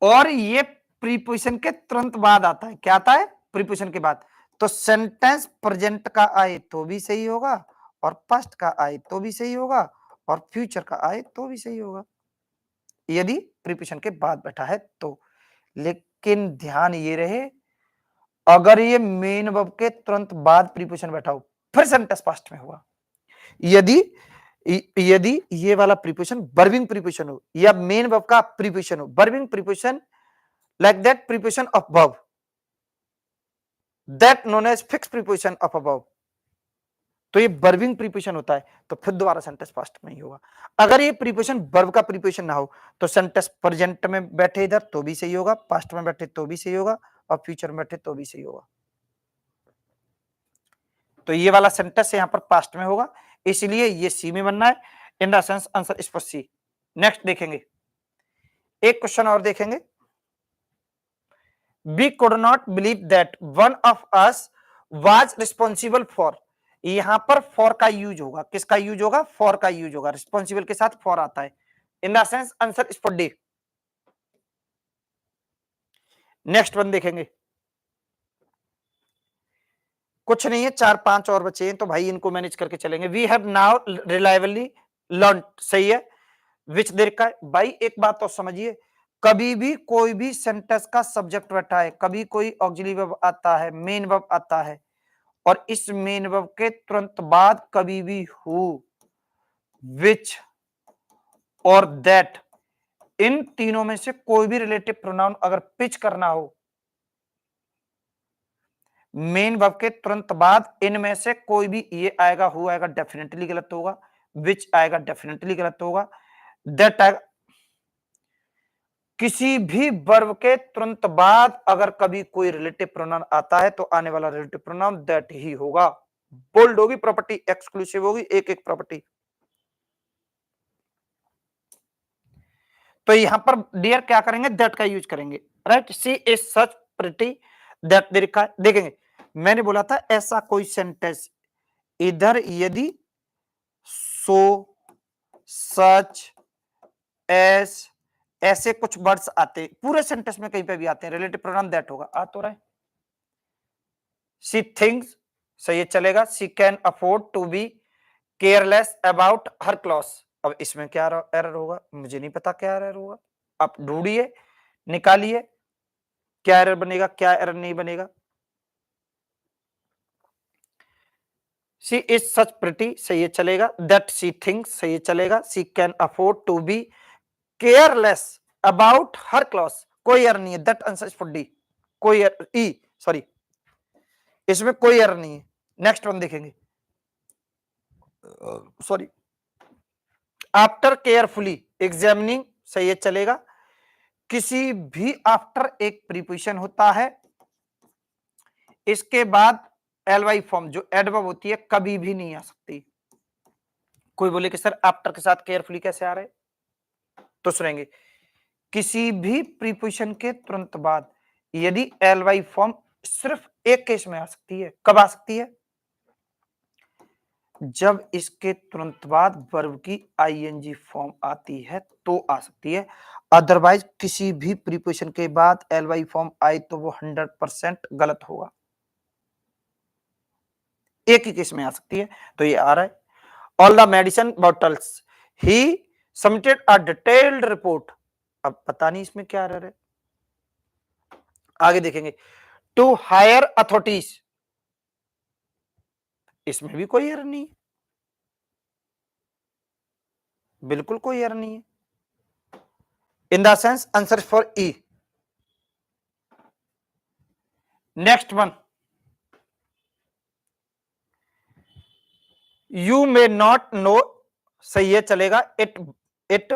और ये प्रीपोजिशन के तुरंत बाद आता है, क्या आता है? प्रीपोजिशन के बाद। तो सेंटेंस प्रेजेंट का आए तो भी सही होगा, और पास्ट का आए तो भी सही होगा, और फ्यूचर का आए तो भी सही होगा, यदि प्रीपोजिशन के बाद बैठा है तो। लेकिन ध्यान ये रहे, अगर ये मेन वर्ब के तुरंत बाद प्रीपोजिशन बैठा हो, फिर सेंटेंस पास्ट में होगा। यदि यदि ये वाला प्रीपोजिशन वर्बिंग प्रीपोजिशन हो या मेन वर्ब का प्रीपोजिशन हो, वर्बिंग preposition like that preposition of verb that known as fixed preposition of a verb, तो ये वर्बिंग प्रीपोजिशन होता है, तो फिर दोबारा सेंटेंस पास्ट में ही होगा। अगर ये प्रीपोजिशन वर्ब का प्रीपोजिशन ना हो, तो सेंटेंस प्रेजेंट में बैठे इधर तो भी सही होगा, पास्ट में बैठे तो भी सही होगा, और फ्यूचर में बैठे तो भी सही होगा। तो ये वाला सेंटेंस यहां पर पास्ट में होगा, इसलिए ये सी में बनना है। इन द सेंस आंसर इस पर सी। नेक्स्ट देखेंगे, एक क्वेश्चन और देखेंगे। We could not believe that one of us was responsible for, यहां पर for का यूज होगा, किसका यूज होगा? for का यूज होगा, रिस्पॉन्सिबल के साथ for आता है। In the sense answer is for D. Next one देखेंगे, कुछ नहीं है, 4-5 और बचे हैं, तो भाई इनको मैनेज करके चलेंगे। We have now reliably learn, सही है। विच देर का, भाई एक बात तो समझिए, कभी भी कोई भी सेंटेंस का सब्जेक्ट बैठा है, कभी कोई ऑक्सिलरी वर्ब आता है, मेन वर्ब आता है, और इस मेन वर्ब के तुरंत बाद कभी भी हु, विच और दैट, इन तीनों में से कोई भी रिलेटिव प्रोनाउन अगर पिच करना हो, मेन वर्ब के तुरंत बाद इनमें से कोई भी ये आएगा, हु आएगा, डेफिनेटली गलत होगा, विच आएगा, डेफिनेटली गलत होगा, दैट आएगा। किसी भी वर्ब के तुरंत बाद अगर कभी कोई रिलेटिव प्रोनाउन आता है, तो आने वाला रिलेटिव प्रोनाउन दैट ही होगा। बोल्ड होगी प्रॉपर्टी, एक्सक्लूसिव होगी, एक एक प्रॉपर्टी। तो यहां पर डियर क्या करेंगे? दैट का यूज करेंगे, right. She is such pretty that देखेंगे, मैंने बोला था ऐसा कोई सेंटेंस, इधर यदि सो, सच, एस, ऐसे कुछ वर्ड्स आते, पूरे सेंटेंस में कहीं पे भी आते हैं, रिलेटिव प्रोनाउन दैट होगा। आ तो रहा है। शी थिंक्स, सही चलेगा। She can afford to be careless about her cloth. अब इसमें क्या एरर होगा? मुझे नहीं पता क्या एरर होगा, आप ढूंढिए, निकालिए, क्या एरर बनेगा, क्या एरर नहीं बनेगा। शी इज सच प्रिटी, सही चलेगा। दैट शी थिंक्स, सही चलेगा। She can afford to be careless about her cloth, कोई एरर नहीं है, that answer is for D. कोई ई, सॉरी, इसमें कोई एरर नहीं है। नेक्स्ट वन देखेंगे, सॉरी, आफ्टर केयरफुली एग्जामिनिंग, सही चलेगा। किसी भी आफ्टर एक प्रीपोजिशन होता है, इसके बाद एलवाई फॉर्म जो एडवर्ब होती है कभी भी नहीं आ सकती। कोई बोले कि सर आफ्टर के साथ केयरफुली कैसे आ रहे, तो सुनेंगे, किसी भी प्रीपोजिशन के तुरंत बाद यदि एलवाई फॉर्म सिर्फ एक केस में आ सकती है, कब आ सकती है? जब इसके तुरंत बाद वर्ब की आईएनजी फॉर्म आती है तो आ सकती है, अदरवाइज किसी भी प्रीपोजिशन के बाद एलवाई फॉर्म आए तो वो 100% गलत होगा, एक ही केस में आ सकती है। तो ये आ रहा है, all the medicine bottles he submitted a detailed report. अब पता नहीं इसमें क्या एरर है, आगे देखेंगे। टू हायर अथॉरिटीज, इसमें भी कोई एरर नहीं है, बिल्कुल कोई एरर नहीं है। In the sense answer for E. Next one, you may not know सही है चलेगा, इट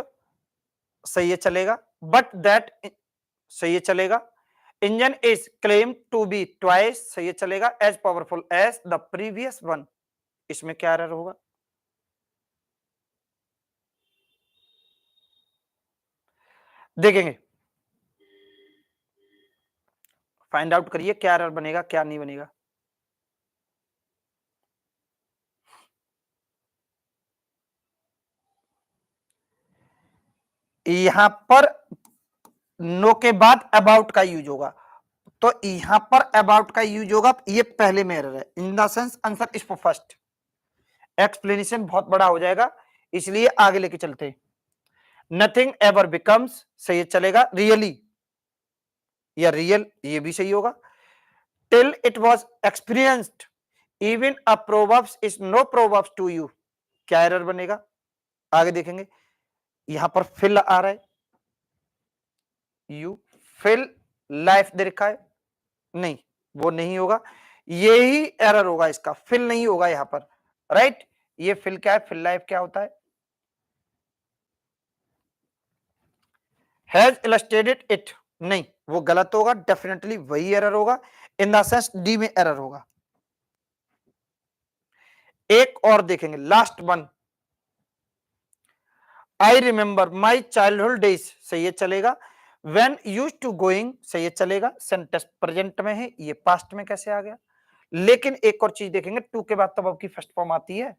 सही है चलेगा, बट दैट सही है चलेगा, engine is claim to be twice सही है चलेगा, as powerful as the previous one, इसमें क्या एरर होगा? देखेंगे, फाइंड आउट करिए क्या एरर बनेगा क्या नहीं बनेगा। यहां पर नो के बाद अबाउट का यूज होगा, तो यहां पर अबाउट का यूज होगा, ये पहले में एरर है, in the sense answer is for first. Explanation बहुत बड़ा हो जाएगा, इसलिए आगे लेके चलते हैं। नथिंग एवर बिकम्स सही है चलेगा, रियली या रियल ये भी सही होगा। Till it was experienced even a proverbs is no proverbs to you, क्या एरर बनेगा? आगे देखेंगे, यहां पर फिल आ रहा है, यू फिल लाइफ दे रखा है, नहीं वो नहीं होगा, यही एरर होगा इसका, फिल नहीं होगा यहां पर, राइट। ये फिल क्या है, फिल लाइफ क्या होता है? हैज इलस्ट्रेटेड इट, नहीं वो गलत होगा, डेफिनेटली वही एरर होगा, इन द सेंस डी में एरर होगा। एक और देखेंगे, last one, I remember my childhood days सही है चलेगा, वेन यूज टू गोइंग सही है चलेगा, सेंटेंस प्रेजेंट में है, ये पास्ट में कैसे आ गया? लेकिन एक और चीज देखेंगे, टू के बाद तब आपकी फर्स्ट फॉर्म आती है,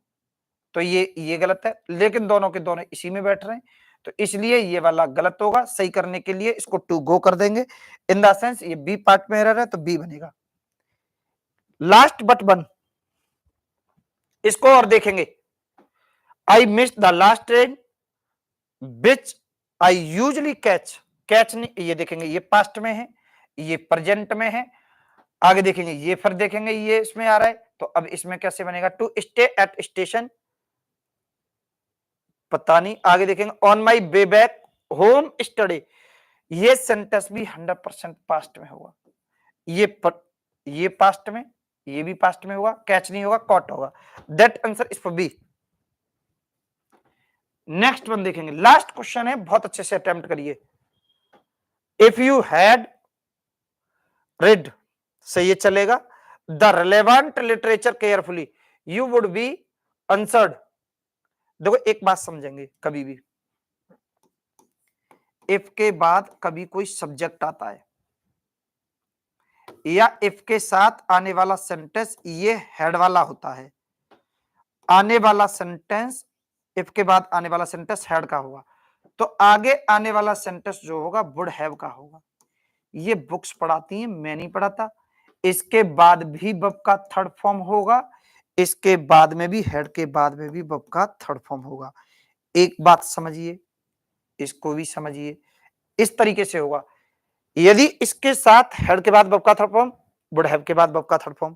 तो ये गलत है, लेकिन दोनों के दोनों इसी में बैठ रहे हैं, तो इसलिए ये वाला गलत होगा, सही करने के लिए इसको टू गो कर देंगे, इन द सेंस ये बी पार्ट में एरर है, तो बी बनेगा। लास्ट बट वन, इसको और देखेंगे, I miss the last train which I usually catch, catch नहीं, ये देखेंगे ये पास्ट में है, ये प्रेजेंट में है, आगे देखेंगे ये फिर देखेंगे ये इसमें आ रहा है, तो अब इसमें कैसे बनेगा? टू स्टे एट स्टेशन, पता नहीं, आगे देखेंगे on my way back home study, ये सेंटेंस भी 100% पास्ट में होगा, ये पास्ट में, ये भी पास्ट में होगा, कैच नहीं होगा, कॉट होगा, that answer is for B. Next one देखेंगे, लास्ट क्वेश्चन है, बहुत अच्छे से अटेम्प्ट करिए। इफ यू हैड read सही है चलेगा, the relevant literature carefully you would be answered. देखो एक बात समझेंगे, कभी भी इफ के बाद कभी कोई सब्जेक्ट आता है या इफ के साथ आने वाला सेंटेंस ये हेड वाला होता है, आने वाला सेंटेंस इफ के बाद आने वाला सेंटेंस हेड का होगा, तो आगे आने वाला सेंटेंस जो होगा वुड हैव का होगा। ये बुक्स पढ़ाती हैं, मैं नहीं पढ़ाता। इसके बाद भी वर्ब का थर्ड फॉर्म होगा, इसके बाद में भी, हेड के बाद में भी वर्ब का थर्ड फॉर्म होगा। एक बात समझिए, इसको भी समझिए, इस तरीके से होगा, यदि इसके साथ हेड के बाद वर्ब का थर्ड फॉर्म, वुड हैव के बाद वर्ब का थर्ड फॉर्म।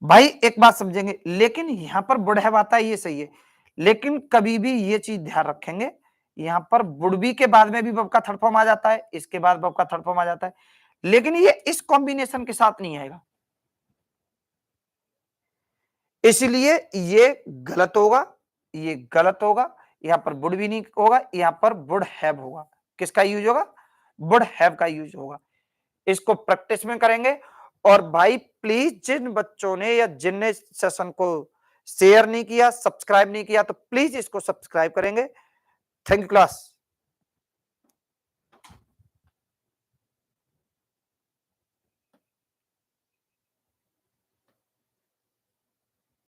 भाई एक बात समझेंगे, लेकिन यहां पर वुड हैव आता है ये सही है, लेकिन कभी भी ये चीज ध्यान रखेंगे, यहां पर वुड बी के बाद में भी वर्ब का थर्ड फॉर्म आ जाता है, इसके बाद वर्ब का थर्ड फॉर्म आ जाता है, लेकिन ये इस कॉम्बिनेशन के साथ नहीं आएगा, इसलिए ये गलत होगा, ये गलत होगा, यहां पर वुड भी नहीं होगा, यहां पर वुड हैव होगा। किसका यूज होगा? वुड हैव का यूज होगा। इसको प्रैक्टिस में करेंगे। और भाई प्लीज जिन बच्चों ने या जिनने सेशन को शेयर नहीं किया, सब्सक्राइब नहीं किया, तो प्लीज इसको सब्सक्राइब करेंगे। Thank you class.